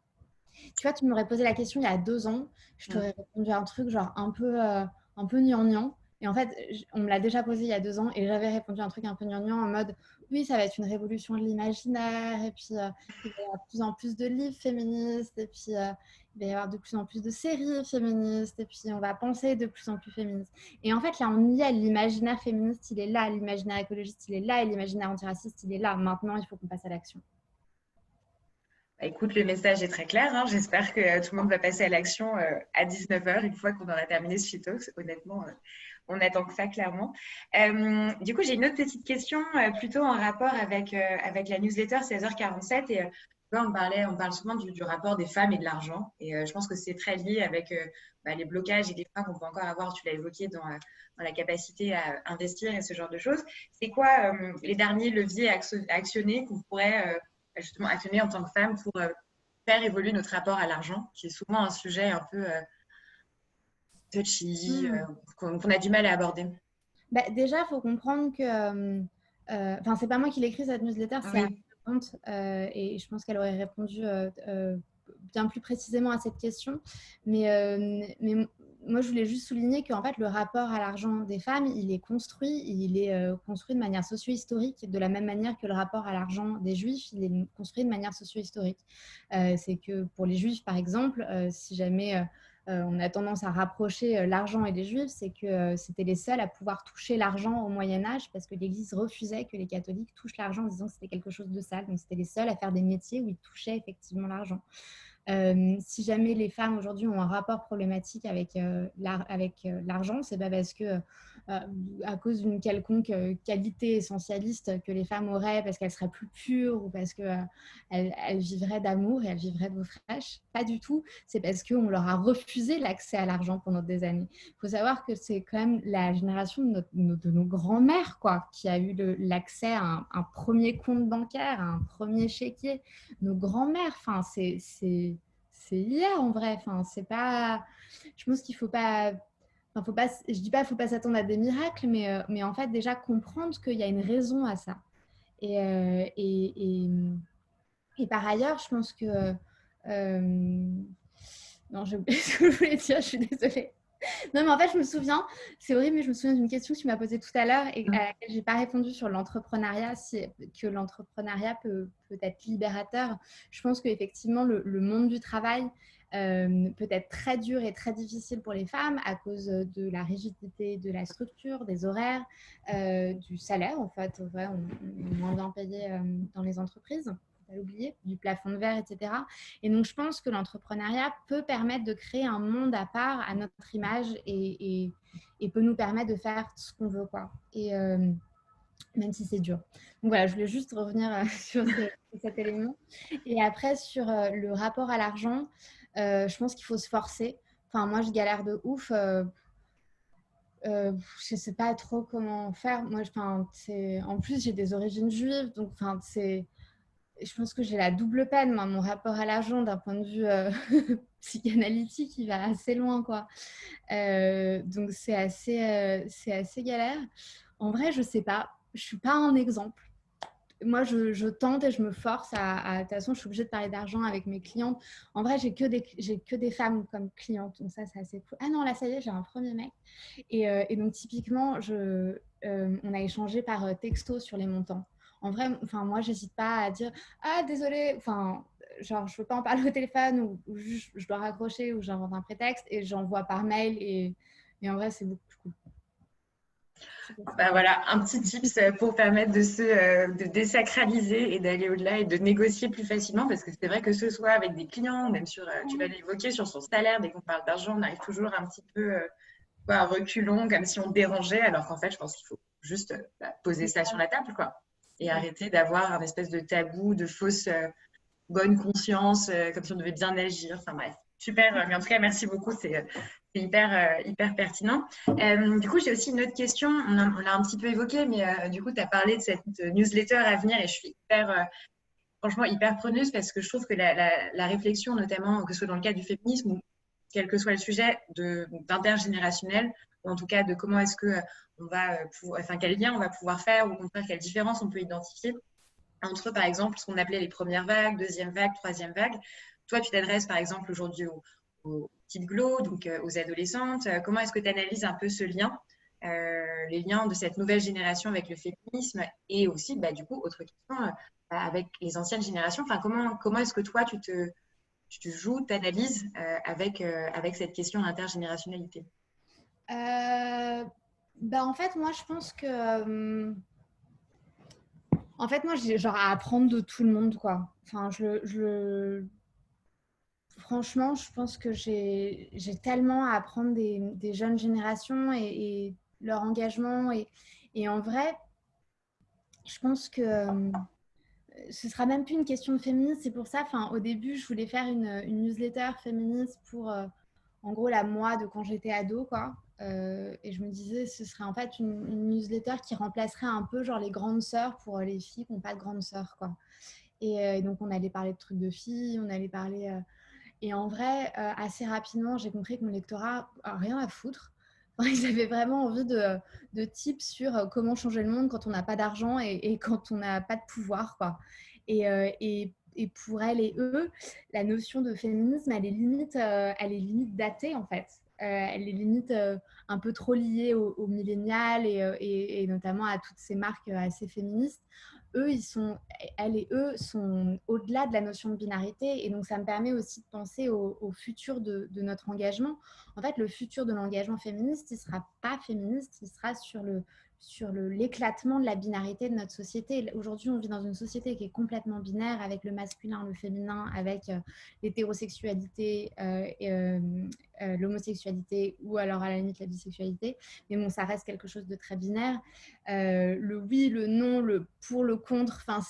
S2: Tu vois, tu m'aurais posé la question il y a 2 ans, je t'aurais répondu à un truc genre un peu gnangnan. Et en fait, on me l'a déjà posé il y a 2 ans et j'avais répondu à un truc un peu gnangnan en mode oui, ça va être une révolution de l'imaginaire et puis il va y avoir de plus en plus de livres féministes et puis il va y avoir de plus en plus de séries féministes et puis on va penser de plus en plus féministe. Et en fait, là, on y est, l'imaginaire féministe, il est là, l'imaginaire écologiste, il est là et l'imaginaire antiraciste, il est là. Maintenant, il faut qu'on passe à l'action.
S1: Bah, écoute, le message est très clair, hein. J'espère que tout le monde va passer à l'action à 19h une fois qu'on aura terminé ce She-Talks. Honnêtement, on attend que ça, clairement. Du coup, j'ai une autre petite question plutôt en rapport avec la newsletter 16h47. Et on parle souvent du rapport des femmes et de l'argent. Et je pense que c'est très lié avec les blocages et les freins qu'on peut encore avoir, tu l'as évoqué, dans la capacité à investir et ce genre de choses. C'est quoi les derniers leviers à actionner qu'on pourrait justement actionner en tant que femme pour faire évoluer notre rapport à l'argent, qui est souvent un sujet un peu touchy, qu'on a du mal à aborder?
S2: Déjà, il faut comprendre que Enfin, c'est pas moi qui l'écris cette newsletter, c'est un
S1: Oui.
S2: compte et je pense qu'elle aurait répondu bien plus précisément à cette question. Mais moi, je voulais juste souligner qu'en fait, le rapport à l'argent des femmes, il est construit de manière socio-historique, de la même manière que le rapport à l'argent des juifs, il est construit de manière socio-historique. C'est que pour les juifs, par exemple, si jamais on a tendance à rapprocher l'argent et les juifs, c'est que c'était les seuls à pouvoir toucher l'argent au Moyen-Âge parce que l'Église refusait que les catholiques touchent l'argent en disant que c'était quelque chose de sale. Donc, c'était les seuls à faire des métiers où ils touchaient effectivement l'argent. Si jamais les femmes aujourd'hui ont un rapport problématique avec l'argent, c'est pas parce que à cause d'une quelconque qualité essentialiste que les femmes auraient parce qu'elles seraient plus pures ou parce qu'elles elles vivraient d'amour et elles vivraient d'eau fraîche. Pas du tout. C'est parce qu'on leur a refusé l'accès à l'argent pendant des années. Il faut savoir que c'est quand même la génération de nos grands-mères quoi, qui a eu l'accès à un premier compte bancaire, à un premier chéquier. Nos grands-mères, enfin, c'est hier en vrai. Enfin, c'est pas. Je pense qu'il faut pas. Enfin, faut pas. Je dis pas, faut pas s'attendre à des miracles, mais en fait déjà comprendre qu'il y a une raison à ça. Et, euh, et, et, et par ailleurs, je pense que. Non, j'ai oublié ce que je voulais dire. Je suis désolée. Non, mais en fait, je me souviens, c'est horrible, mais je me souviens d'une question que tu m'as posée tout à l'heure et à laquelle je n'ai pas répondu sur l'entrepreneuriat, que l'entrepreneuriat peut être libérateur. Je pense qu'effectivement, le monde du travail peut être très dur et très difficile pour les femmes à cause de la rigidité de la structure, des horaires, du salaire. En fait, ouais, on est moins bien payé dans les entreprises. Faut pas l'oublier, du plafond de verre, etc. Et donc, je pense que l'entrepreneuriat peut permettre de créer un monde à part à notre image et peut nous permettre de faire ce qu'on veut, quoi. Et même si c'est dur. Donc voilà, je voulais juste revenir sur cet élément. Et après, sur le rapport à l'argent, je pense qu'il faut se forcer. Enfin, moi, je galère de ouf. Je sais pas trop comment faire. Moi, en plus, j'ai des origines juives, donc je pense que j'ai la double peine, moi, mon rapport à l'argent d'un point de vue psychanalytique, il va assez loin, quoi. Donc, c'est assez galère. En vrai, je sais pas. Je suis pas un exemple. Moi, je tente et je me force de toute façon, je suis obligée de parler d'argent avec mes clientes. En vrai, j'ai que des femmes comme clientes. Donc, ça, c'est assez cool. Ah non, là, ça y est, j'ai un premier mec. Et donc, typiquement, on a échangé par texto sur les montants. En vrai, enfin, moi, j'hésite pas à dire ah, désolé, enfin, genre, je veux pas en parler au téléphone ou juste, je dois raccrocher ou j'invente un prétexte et j'envoie par mail. Et en vrai, c'est beaucoup plus cool.
S1: Bah voilà, un petit tips pour permettre de désacraliser et d'aller au-delà et de négocier plus facilement parce que c'est vrai que ce soit avec des clients, même sur, tu vas l'évoquer sur son salaire, dès qu'on parle d'argent, on arrive toujours un petit peu à reculons, comme si on dérangeait, alors qu'en fait, je pense qu'il faut juste poser ça sur la table, quoi, et arrêter d'avoir un espèce de tabou, de fausse bonne conscience, comme si on devait bien agir. Enfin bref, super. Mais en tout cas, merci beaucoup. C'est hyper pertinent. Du coup, j'ai aussi une autre question. On l'a un petit peu évoqué, mais du coup, tu as parlé de cette newsletter à venir et je suis franchement hyper preneuse parce que je trouve que la réflexion, notamment, que ce soit dans le cadre du féminisme ou quel que soit le sujet d'intergénérationnel, ou en tout cas de comment est-ce que on va enfin, quel lien on va pouvoir faire ou au contraire quelle différence on peut identifier entre, par exemple, ce qu'on appelait les premières vagues, deuxième vague, troisième vague. Toi, tu t'adresses, par exemple, aujourd'hui aux petites glos, donc aux adolescentes. Comment est-ce que tu analyses un peu ce lien, les liens de cette nouvelle génération avec le féminisme et aussi, bah, du coup, autre question, avec les anciennes générations. Enfin, comment est-ce que toi, tu joues, tu analyses avec cette question d'intergénérationnalité?
S2: Bah, en fait, moi, je pense que en fait, moi, j'ai genre à apprendre de tout le monde, quoi. Enfin, franchement, je pense que j'ai tellement à apprendre des jeunes générations et leur engagement. Et en vrai, je pense que ce sera même plus une question de féminisme. C'est pour ça, enfin, au début, je voulais faire une newsletter féministe pour, en gros, la moi de quand j'étais ado, quoi. Et je me disais, ce serait en fait une newsletter qui remplacerait un peu genre les grandes sœurs pour les filles qui n'ont pas de grandes sœurs, quoi. Et donc, on allait parler de trucs de filles, on allait parler... Et en vrai, assez rapidement, j'ai compris que mon lectorat a rien à foutre. Ils avaient vraiment envie de tips sur comment changer le monde quand on n'a pas d'argent et quand on n'a pas de pouvoir, quoi. Et pour elles et eux, la notion de féminisme, elle est limite datée, en fait. Elle est limite un peu trop liée au millénial et notamment à toutes ces marques assez féministes. Elles et eux sont au-delà de la notion de binarité. Et donc, ça me permet aussi de penser au futur de notre engagement. En fait, le futur de l'engagement féministe, il ne sera pas féministe, il sera sur l'éclatement de la binarité de notre société. Aujourd'hui, on vit dans une société qui est complètement binaire, avec le masculin, le féminin, avec l'hétérosexualité, l'homosexualité ou alors à la limite la bisexualité. Mais bon, ça reste quelque chose de très binaire. Le oui, le non, le pour, le contre, on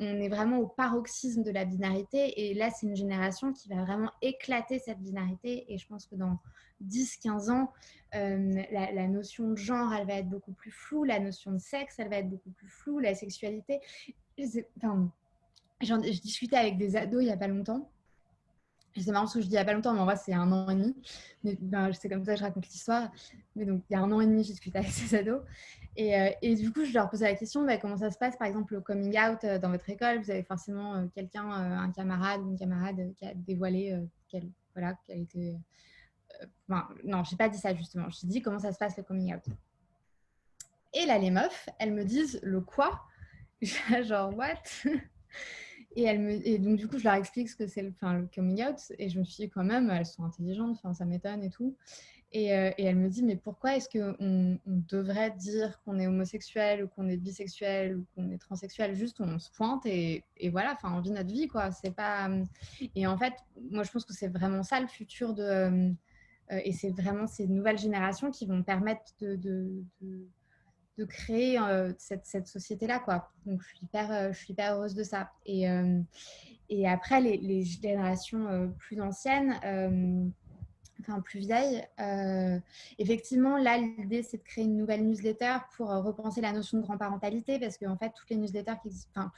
S2: est vraiment au paroxysme de la binarité. Et là, c'est une génération qui va vraiment éclater cette binarité. Et je pense que dans 10-15 ans, la notion de genre, elle va être beaucoup plus floue, la notion de sexe, elle va être beaucoup plus floue, la sexualité. Je discutais avec des ados il n'y a pas longtemps. C'est marrant ce que je dis il n'y a pas longtemps, mais en vrai, c'est 1 an et demi. Mais c'est comme ça que je raconte l'histoire. Mais donc, il y a 1 an et demi, j'ai discuté avec ces ados. Et du coup, je leur posais la question, comment ça se passe, par exemple, le coming out dans votre école. Vous avez forcément quelqu'un, un camarade ou une camarade qui a dévoilé qu'elle était... non, je n'ai pas dit ça, justement. Je dit comment ça se passe, le coming out. Et là, les meufs, elles me disent le quoi. Genre, what? Et donc, du coup, je leur explique ce que c'est le coming out. Et je me suis dit, quand même, elles sont intelligentes, ça m'étonne et tout. Et elle me dit, mais pourquoi est-ce qu'on devrait dire qu'on est homosexuel ou qu'on est bisexuel ou qu'on est transsexuel? Juste, on se pointe et voilà, on vit notre vie, quoi. C'est pas... Et en fait, moi, je pense que c'est vraiment ça, le futur de... et c'est vraiment ces nouvelles générations qui vont permettre de créer cette société-là, quoi. Donc, je suis hyper heureuse de ça. Et après, les générations plus anciennes, plus vieilles, effectivement, là, l'idée, c'est de créer une nouvelle newsletter pour repenser la notion de grand-parentalité, parce qu'en fait, toutes les newsletters qui existent,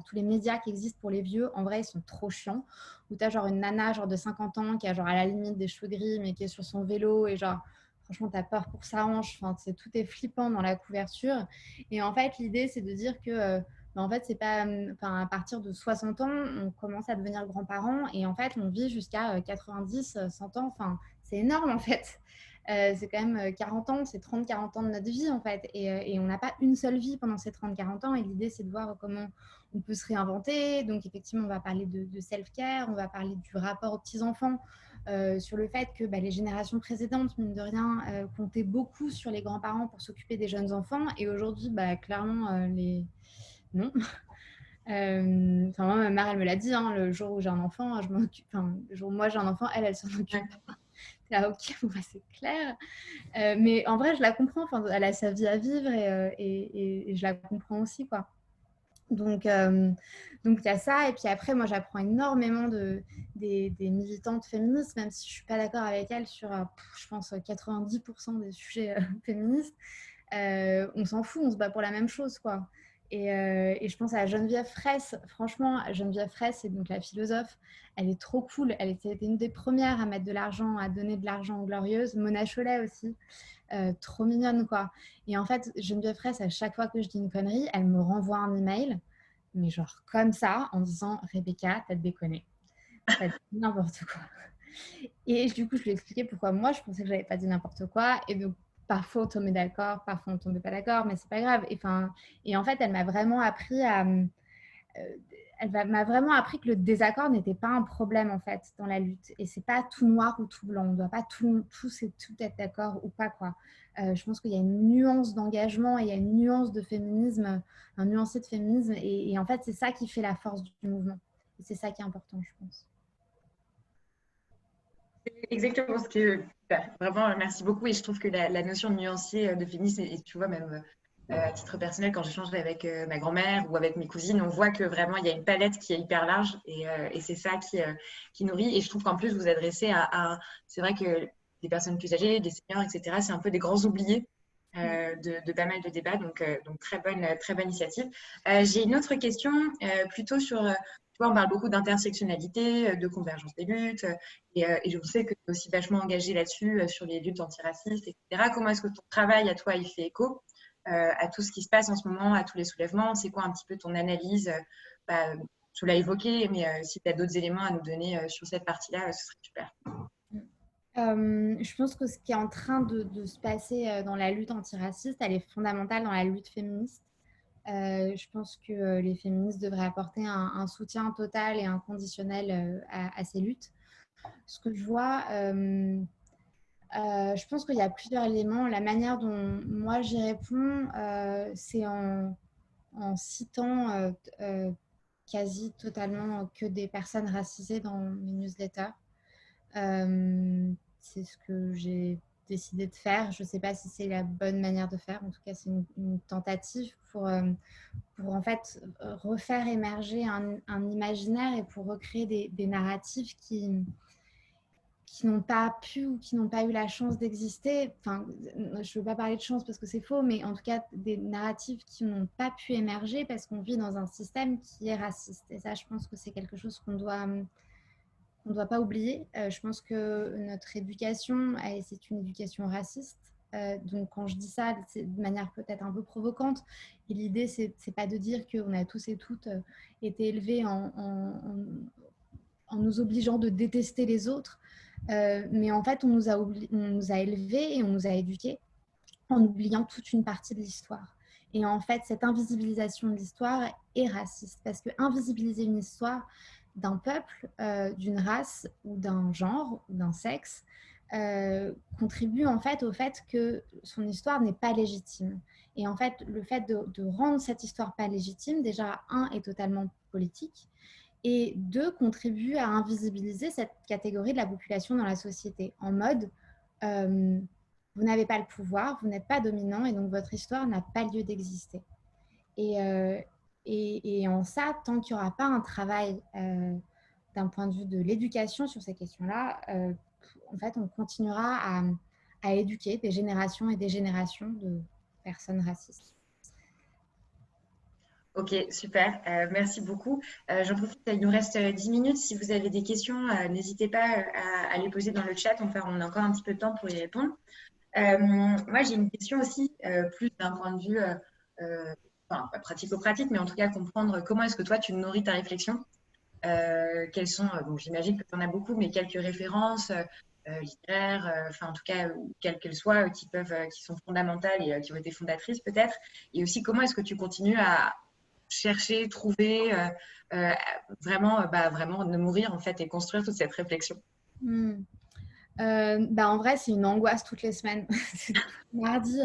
S2: tous les médias qui existent pour les vieux, en vrai, ils sont trop chiants. Où tu as genre une nana de 50 ans qui a genre à la limite des cheveux gris, mais qui est sur son vélo et genre... Franchement, tu as peur pour sa hanche. Tout est flippant dans la couverture. Et en fait, l'idée, c'est de dire que en fait, c'est pas, à partir de 60 ans, on commence à devenir grands-parents et en fait, on vit jusqu'à 90, 100 ans. C'est énorme en fait. C'est quand même 40 ans, c'est 30-40 ans de notre vie en fait. Et on n'a pas une seule vie pendant ces 30-40 ans. Et l'idée, c'est de voir comment on peut se réinventer. Donc, effectivement, on va parler de self-care, on va parler du rapport aux petits-enfants. Sur le fait que les générations précédentes, mine de rien, comptaient beaucoup sur les grands-parents pour s'occuper des jeunes enfants. Et aujourd'hui, clairement, non. Moi, ma mère, elle me l'a dit, hein, le jour où j'ai un enfant, je m'en occupe. Le jour où moi, j'ai un enfant, elle s'en occupe. Là, ok, c'est clair. Mais en vrai, je la comprends. Elle a sa vie à vivre et je la comprends aussi, quoi. Donc, il y a ça. Et puis après, moi, j'apprends énormément des militantes féministes, même si je ne suis pas d'accord avec elles sur, je pense, 90% des sujets féministes. On s'en fout, on se bat pour la même chose, quoi. Et je pense à Geneviève Fraisse. Franchement, Geneviève Fraisse, c'est donc la philosophe. Elle est trop cool. Elle était une des premières à mettre de l'argent, à donner de l'argent aux Glorieuses. Mona Chollet aussi. Trop mignonne, quoi. Et en fait, Geneviève Fraisse, à chaque fois que je dis une connerie, elle me renvoie un email, mais genre comme ça, en disant « Rebecca, t'as déconné. T'as dit n'importe quoi. » Et du coup, je lui ai expliqué pourquoi moi, je pensais que j'avais pas dit n'importe quoi. Et donc, parfois, on tombait d'accord, parfois, on tombait pas d'accord, mais c'est pas grave. Et en fait, elle m'a vraiment appris m'a vraiment appris que le désaccord n'était pas un problème en fait dans la lutte et c'est pas tout noir ou tout blanc, on ne doit pas tout être d'accord ou pas, quoi. Je pense qu'il y a une nuance d'engagement et il y a une nuance de féminisme, un nuancé de féminisme et en fait c'est ça qui fait la force du mouvement et c'est ça qui est important, je pense.
S1: C'est exactement ce que vraiment merci beaucoup et je trouve que la notion de nuancier de féminisme et tu vois même à titre personnel, quand j'échange avec ma grand-mère ou avec mes cousines, on voit que vraiment, il y a une palette qui est hyper large et c'est ça qui nourrit. Et je trouve qu'en plus, vous adressez c'est vrai que des personnes plus âgées, des seniors, etc., c'est un peu des grands oubliés de pas mal de débats. Donc très bonne initiative. J'ai une autre question plutôt sur vois, on parle beaucoup d'intersectionnalité, de convergence des luttes, et je sais que tu es aussi vachement engagée là-dessus, sur les luttes antiracistes, etc. Comment est-ce que ton travail à toi, il fait écho à tout ce qui se passe en ce moment, à tous les soulèvements? C'est quoi un petit peu ton analyse? Bah, tu l'as évoqué, mais si tu as d'autres éléments à nous donner sur cette partie-là, ce serait super.
S2: Je pense que ce qui est en train de se passer dans la lutte antiraciste, elle est fondamentale dans la lutte féministe. Je pense que les féministes devraient apporter un soutien total et inconditionnel à ces luttes. Ce que je vois, je pense qu'il y a plusieurs éléments. La manière dont moi j'y réponds, c'est en citant quasi totalement que des personnes racisées dans mes newsletters. C'est ce que j'ai décidé de faire. Je ne sais pas si c'est la bonne manière de faire. En tout cas, c'est une tentative pour en fait refaire émerger un imaginaire et pour recréer des narratifs qui n'ont pas pu ou qui n'ont pas eu la chance d'exister. Enfin, je ne veux pas parler de chance parce que c'est faux, mais en tout cas, des narratifs qui n'ont pas pu émerger parce qu'on vit dans un système qui est raciste. Et ça, je pense que c'est quelque chose qu'on doit pas oublier. Je pense que notre éducation, c'est une éducation raciste. Donc, quand je dis ça, c'est de manière peut-être un peu provocante. Et l'idée, c'est pas de dire qu'on a tous et toutes été élevés en nous obligeant de détester les autres. Mais en fait, on nous a élevés et on nous a éduqués en oubliant toute une partie de l'histoire. Et en fait, cette invisibilisation de l'histoire est raciste parce que invisibiliser une histoire d'un peuple, d'une race ou d'un genre ou d'un sexe contribue en fait au fait que son histoire n'est pas légitime. Et en fait, le fait de rendre cette histoire pas légitime, déjà, un, est totalement politique et deux, contribue à invisibiliser cette catégorie de la population dans la société en mode vous n'avez pas le pouvoir, vous n'êtes pas dominant et donc votre histoire n'a pas lieu d'exister. Et en ça, tant qu'il n'y aura pas un travail d'un point de vue de l'éducation sur ces questions-là, en fait, on continuera à éduquer des générations et des générations de personnes racistes.
S1: Ok, super. Merci beaucoup. J'en profite, il nous reste 10 minutes. Si vous avez des questions, n'hésitez pas à les poser dans le chat. On a encore un petit peu de temps pour y répondre. Moi, j'ai une question aussi, plus d'un point de vue enfin, pas pratico-pratique, mais en tout cas comprendre comment est-ce que toi, tu nourris ta réflexion. Quelles sont, donc j'imagine que tu en as beaucoup, mais quelques références littéraires, enfin en tout cas, quelles qu'elles soient, qui sont fondamentales et qui ont été fondatrices peut-être. Et aussi, comment est-ce que tu continues à chercher, trouver, vraiment, vraiment nourrir en fait et construire toute cette réflexion.
S2: En vrai, c'est une angoisse toutes les semaines. C'est mardi.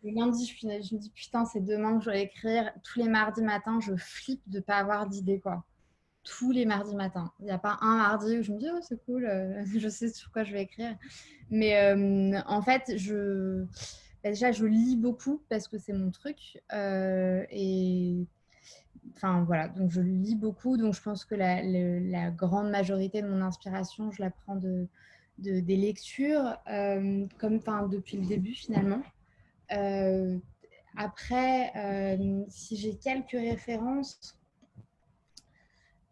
S2: Le lundi, je me dis putain, c'est demain que je vais écrire. Tous les mardis matins, je flippe de ne pas avoir d'idée, quoi. Tous les mardis matins. Il n'y a pas un mardi où je me dis, oh, c'est cool, je sais sur quoi je vais écrire. Mais en fait, déjà, je lis beaucoup parce que c'est mon truc. Et enfin, voilà, donc je lis beaucoup. Donc, je pense que la grande majorité de mon inspiration, je la prends des lectures, depuis le début, finalement. Après, si j'ai quelques références,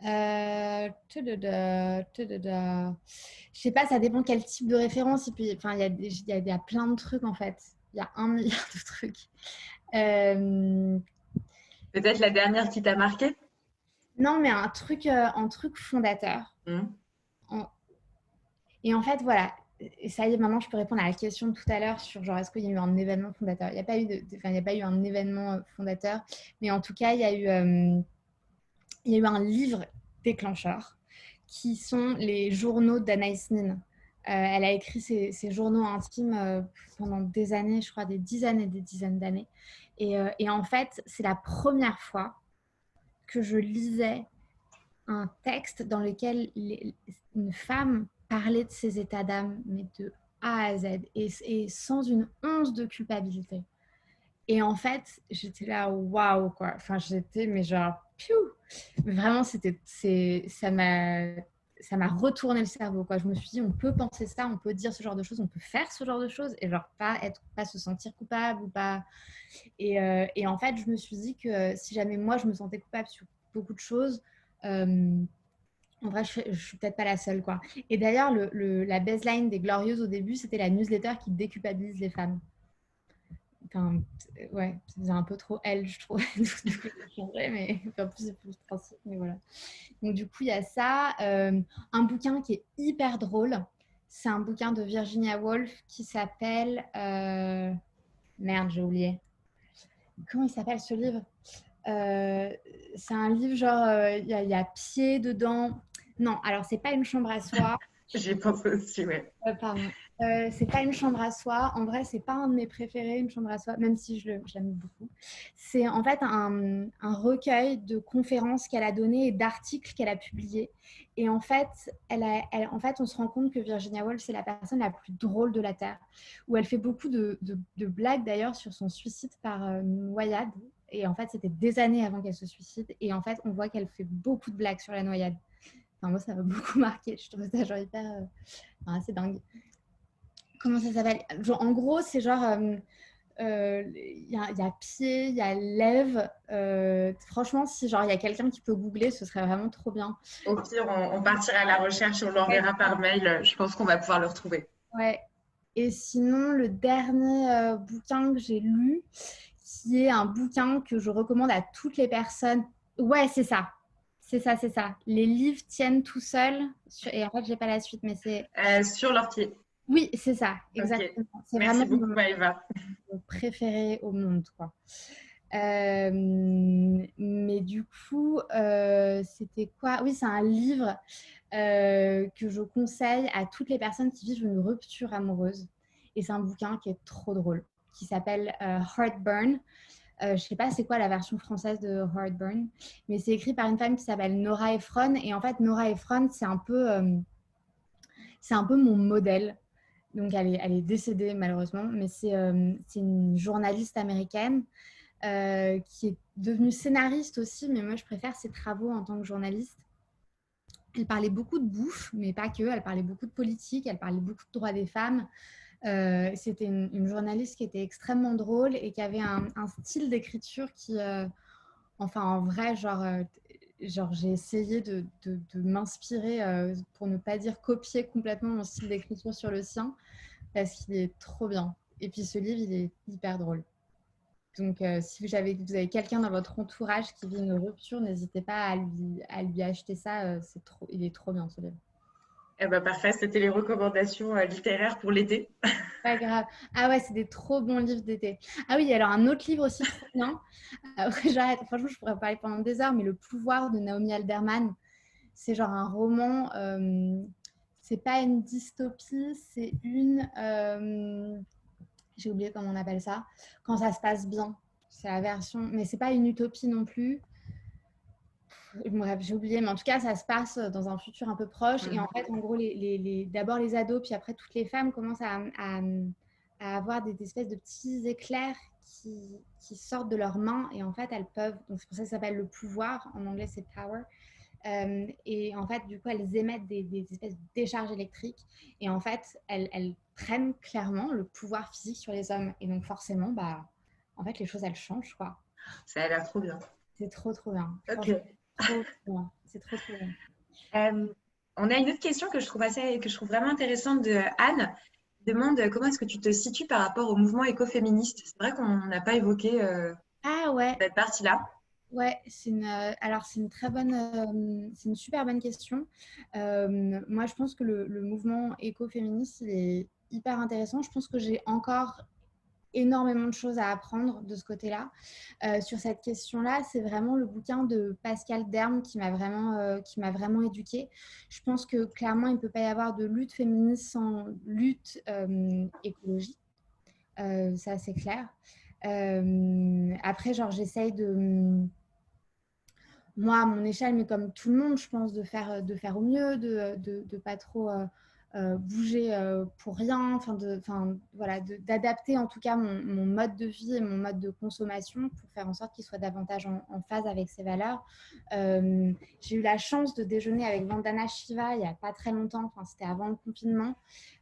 S2: je sais pas, ça dépend quel type de référence. Et puis, enfin, il y a plein de trucs en fait. Il y a 1 milliard de trucs.
S1: Peut-être la dernière qui t'a marqué?
S2: Non, mais un truc fondateur. Et en fait, voilà. Et ça y est, maintenant, je peux répondre à la question de tout à l'heure sur genre est-ce qu'il y a eu un événement fondateur. Il n'y a pas eu il n'y a pas eu un événement fondateur, mais en tout cas, il y a eu un livre déclencheur qui sont les journaux d'Anaïs Nin. Elle a écrit ses journaux intimes pendant des années, je crois des dizaines et des dizaines d'années. Et en fait, c'est la première fois que je lisais un texte dans lequel une femme parlait de ses états d'âme, mais de A à Z, et sans une once de culpabilité. Et en fait, j'étais là, waouh, quoi. Enfin, j'étais, mais genre, piou. Mais vraiment, ça m'a retourné le cerveau, quoi. Je me suis dit, on peut penser ça, on peut dire ce genre de choses, on peut faire ce genre de choses, et genre pas se sentir coupable ou pas. Et en fait, je me suis dit que si jamais moi, je me sentais coupable sur beaucoup de choses, En vrai, je suis peut-être pas la seule, quoi. Et d'ailleurs, la baseline des Glorieuses au début, c'était la newsletter qui déculpabilise les femmes. Enfin, ouais, c'est un peu trop elle, je trouve. Du coup, j'ai changé, mais en plus, c'est plus le principe, mais voilà. Donc, du coup, il y a ça. Un bouquin qui est hyper drôle. C'est un bouquin de Virginia Woolf qui s'appelle... Merde, j'ai oublié. Comment il s'appelle ce livre? C'est un livre genre, il y a pied dedans. Non, alors c'est pas une chambre à soi.
S1: J'y pense aussi, ouais.
S2: Pardon. C'est pas une chambre à soi. En vrai, c'est pas un de mes préférés, une chambre à soi, même si je l'aime beaucoup. C'est en fait un recueil de conférences qu'elle a données et d'articles qu'elle a publiés. Et en fait, en fait, on se rend compte que Virginia Woolf, c'est la personne la plus drôle de la Terre, où elle fait beaucoup de blagues d'ailleurs sur son suicide par noyade. Et en fait, c'était des années avant qu'elle se suicide. Et en fait, on voit qu'elle fait beaucoup de blagues sur la noyade. Enfin, moi, ça m'a beaucoup marqué. Je trouve ça genre hyper... Enfin, c'est dingue. Comment ça s'appelle? Genre, en gros, c'est genre... Il y a pied, il y a lève. Franchement, si genre il y a quelqu'un qui peut googler, ce serait vraiment trop bien.
S1: Au pire, on partira à la recherche, on
S2: Ouais.
S1: l'enverra par mail. Je pense qu'on va pouvoir le retrouver.
S2: Ouais. Et sinon, le dernier bouquin que j'ai lu, qui est un bouquin que je recommande à toutes les personnes. Ouais, c'est ça. C'est ça, c'est ça. Les livres tiennent tout seuls. Et en fait, j'ai pas la suite, mais c'est...
S1: Sur leur pied.
S2: Oui, c'est ça,
S1: Ok.
S2: exactement. C'est
S1: Merci
S2: vraiment
S1: beaucoup, Maëva.
S2: mon préféré au monde, quoi. Mais du coup, c'était quoi? Oui, c'est un livre que je conseille à toutes les personnes qui vivent une rupture amoureuse. Et c'est un bouquin qui est trop drôle, qui s'appelle Heartburn. Je ne sais pas c'est quoi la version française de Heartburn, mais c'est écrit par une femme qui s'appelle Nora Ephron. Et en fait, Nora Ephron, c'est un peu mon modèle. Donc, elle est décédée malheureusement, mais c'est une journaliste américaine qui est devenue scénariste aussi, mais moi je préfère ses travaux en tant que journaliste. Elle parlait beaucoup de bouffe, mais pas que. Elle parlait beaucoup de politique, elle parlait beaucoup de droits des femmes. C'était une journaliste qui était extrêmement drôle et qui avait un style d'écriture qui, enfin en vrai, genre j'ai essayé de m'inspirer pour ne pas dire copier complètement mon style d'écriture sur le sien parce qu'il est trop bien. Et puis ce livre, il est hyper drôle. Donc, si vous avez quelqu'un dans votre entourage qui vit une rupture, n'hésitez pas à lui acheter ça. Il est trop bien ce livre.
S1: Eh ben, parfait, c'était les recommandations littéraires pour l'été.
S2: Pas grave. Ah ouais, c'est des trop bons livres d'été. Ah oui, alors un autre livre aussi trop bien. Après, j'arrête. Franchement, je pourrais parler pendant des heures, mais Le pouvoir de Naomi Alderman, c'est genre un roman. C'est pas une dystopie, c'est une. J'ai oublié comment on appelle ça. Quand ça se passe bien. C'est la version. Mais c'est pas une utopie non plus. Bref, j'ai oublié, mais en tout cas, ça se passe dans un futur un peu proche. Et en fait, en gros, d'abord les ados, puis après toutes les femmes commencent à avoir des espèces de petits éclairs qui sortent de leurs mains. Et en fait, elles peuvent, donc c'est pour ça que ça s'appelle le pouvoir, en anglais c'est power. Et en fait, du coup, elles émettent des espèces de décharges électriques. Et en fait, elles prennent clairement le pouvoir physique sur les hommes. Et donc, forcément, bah, en fait, les choses, elles changent, quoi.
S1: Ça a l'air trop bien.
S2: C'est trop, trop bien.
S1: Ok.
S2: Trop bien. C'est trop, trop bien.
S1: On a une autre question que je trouve que je trouve vraiment intéressante de Anne. Elle demande comment est-ce que tu te situes par rapport au mouvement écoféministe. C'est vrai qu'on n'a pas évoqué
S2: Ah ouais,
S1: cette partie-là.
S2: ouais, alors c'est une très bonne, c'est une super bonne question. Moi, je pense que le mouvement écoféministe, il est hyper intéressant. Je pense que j'ai encore énormément de choses à apprendre de ce côté-là. Sur cette question-là, c'est vraiment le bouquin de Pascal Derme qui m'a vraiment éduquée. Je pense que clairement, il ne peut pas y avoir de lutte féministe sans lutte écologique. Ça, c'est clair. Après, genre, j'essaye de moi, à mon échelle, mais comme tout le monde, je pense, de faire au mieux, de pas trop bouger pour rien, voilà, d'adapter en tout cas mon mode de vie et mon mode de consommation pour faire en sorte qu'il soit davantage en phase avec ses valeurs. J'ai eu la chance de déjeuner avec Vandana Shiva il n'y a pas très longtemps, enfin, c'était avant le confinement,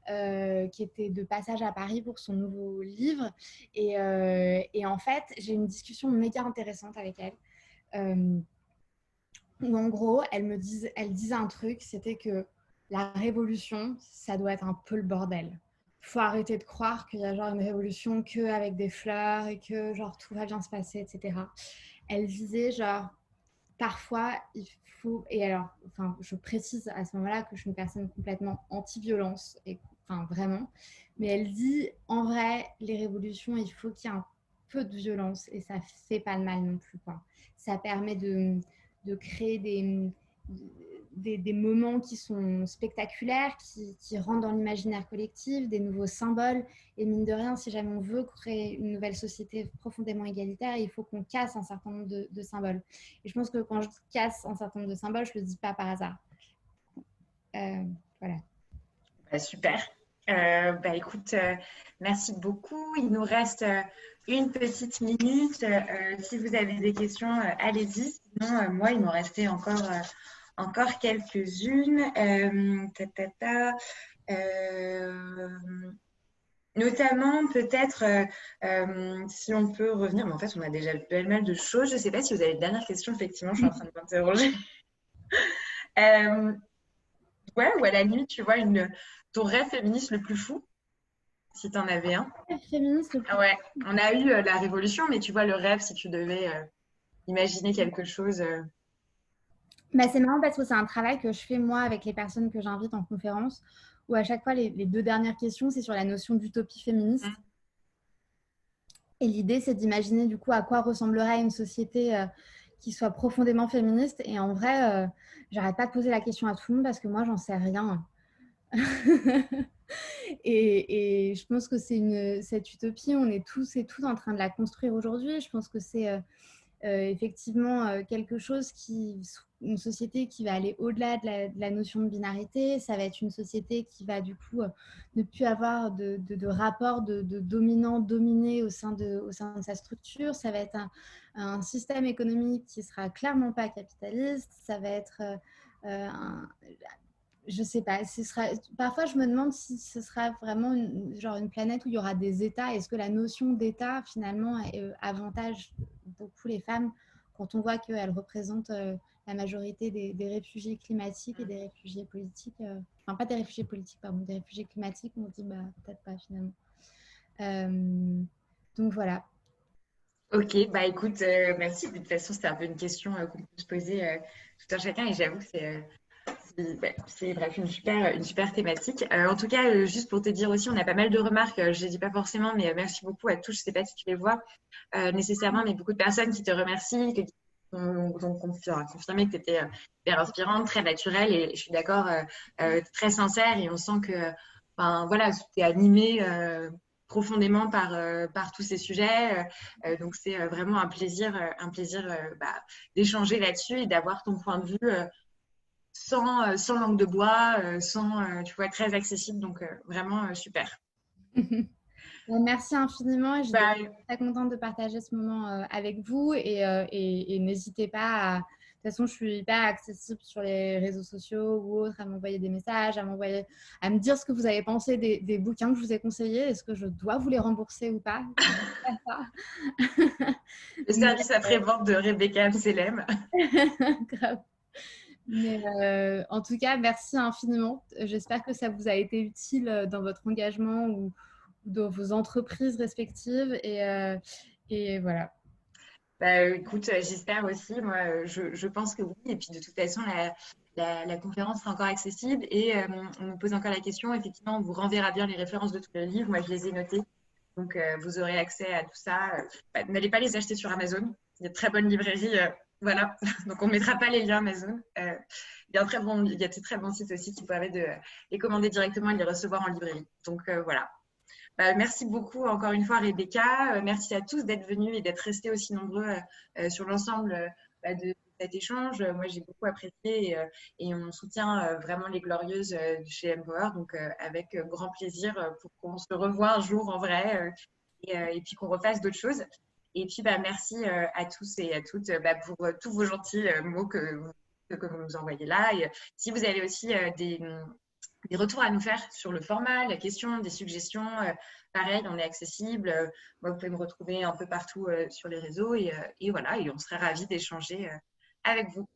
S2: qui était de passage à Paris pour son nouveau livre. Et en fait, j'ai eu une discussion méga intéressante avec elle. où en gros, elle disait un truc, c'était que la révolution, ça doit être un peu le bordel. Faut arrêter de croire qu'il y a genre une révolution qu'avec des fleurs et que genre tout va bien se passer, etc. Elle disait genre parfois il faut, et alors enfin je précise à ce moment-là que je suis une personne complètement anti-violence et enfin vraiment, mais elle dit en vrai les révolutions il faut qu'il y ait un peu de violence et ça fait pas de mal non plus quoi. Ça permet de créer des moments qui sont spectaculaires, qui rentrent dans l'imaginaire collectif, des nouveaux symboles. Et mine de rien, si jamais on veut créer une nouvelle société profondément égalitaire, il faut qu'on casse un certain nombre de symboles. Et je pense que quand je casse un certain nombre de symboles, je ne le dis pas par hasard. Voilà.
S1: Super. Écoute, merci beaucoup. Il nous reste une petite minute. Si vous avez des questions, allez-y. Sinon, moi, il m'en restait encore quelques-unes. Notamment, peut-être, si on peut revenir, mais en fait, on a déjà pas mal de choses. Je ne sais pas si vous avez une dernière question, effectivement, je suis en train de m'interroger. Ouais, ou à la limite, tu vois, ton rêve féministe le plus fou, si tu en avais un.
S2: Féministe,
S1: Ah ouais, on a eu la révolution, mais tu vois, le rêve, si tu devais imaginer quelque chose.
S2: bah, c'est marrant parce que c'est un travail que je fais moi avec les personnes que j'invite en conférence, où à chaque fois, les 2 dernières questions, c'est sur la notion d'utopie féministe. Et l'idée, c'est d'imaginer du coup à quoi ressemblerait une société qui soit profondément féministe. Et en vrai, j'arrête pas de poser la question à tout le monde parce que moi, j'en sais rien. et je pense que cette utopie, on est tous et toutes en train de la construire aujourd'hui. Je pense que c'est effectivement quelque chose une société qui va aller au-delà de la notion de binarité. Ça va être une société qui va du coup ne plus avoir de rapport de dominant-dominé au sein de sa structure. Ça va être un système économique qui sera clairement pas capitaliste. Ça va être je sais pas, parfois je me demande si ce sera vraiment une planète où il y aura des États. Est-ce que la notion d'État finalement avantage beaucoup les femmes quand on voit qu'elles représentent la majorité des réfugiés climatiques et des réfugiés politiques, enfin pas des réfugiés politiques, pardon, des réfugiés climatiques, on se dit bah peut-être pas finalement. Donc voilà.
S1: Ok, bah écoute, merci. De toute façon, c'était un peu une question qu'on peut se poser tout un chacun, et j'avoue que c'est bref, une super thématique. En tout cas, juste pour te dire aussi, on a pas mal de remarques. Je ne dis pas forcément, mais merci beaucoup à tous. Je ne sais pas si tu les vois nécessairement, mais beaucoup de personnes qui te remercient, qui ont confirmé que tu étais hyper inspirante, très naturelle, et je suis d'accord, très sincère. Et on sent que voilà, tu es animée profondément par tous ces sujets. Donc, c'est vraiment un plaisir d'échanger là-dessus et d'avoir ton point de vue. Sans langue de bois, tu vois, très accessible. Donc, vraiment super.
S2: Merci infiniment. J'étais
S1: Bah,
S2: très contente de partager ce moment avec vous et n'hésitez pas à... De toute façon, je suis hyper accessible sur les réseaux sociaux ou autres, à m'envoyer des messages, à me dire ce que vous avez pensé des bouquins que je vous ai conseillés. Est-ce que je dois vous les rembourser ou pas?
S1: le service après-vente de Rebecca Amselem.
S2: Grave. Mais en tout cas, merci infiniment. J'espère que ça vous a été utile dans votre engagement ou dans vos entreprises respectives. Et voilà.
S1: Bah, écoute, j'espère aussi. Moi, je pense que oui. Et puis, de toute façon, la conférence sera encore accessible. Et on nous pose encore la question. Effectivement, on vous renverra bien les références de tous les livres. Moi, je les ai notés. Donc, vous aurez accès à tout ça. N'allez pas les acheter sur Amazon. Il y a de très bonnes librairies. Voilà. Donc, on ne mettra pas les liens Amazon. Il y a de très bons sites aussi qui permettent de les commander directement et de les recevoir en librairie. Donc, voilà. Merci beaucoup encore une fois, Rebecca. Merci à tous d'être venus et d'être restés aussi nombreux sur l'ensemble de cet échange. Moi, j'ai beaucoup apprécié et on soutient vraiment les Glorieuses de chez Empower. Donc, avec grand plaisir pour qu'on se revoie un jour en vrai et puis qu'on refasse d'autres choses. Et puis, merci à tous et à toutes pour tous vos gentils mots que vous nous envoyez là. Et si vous avez aussi des retours à nous faire sur le format, la question, des suggestions. Pareil, on est accessible. Moi, vous pouvez me retrouver un peu partout sur les réseaux et voilà, et on serait ravis d'échanger avec vous.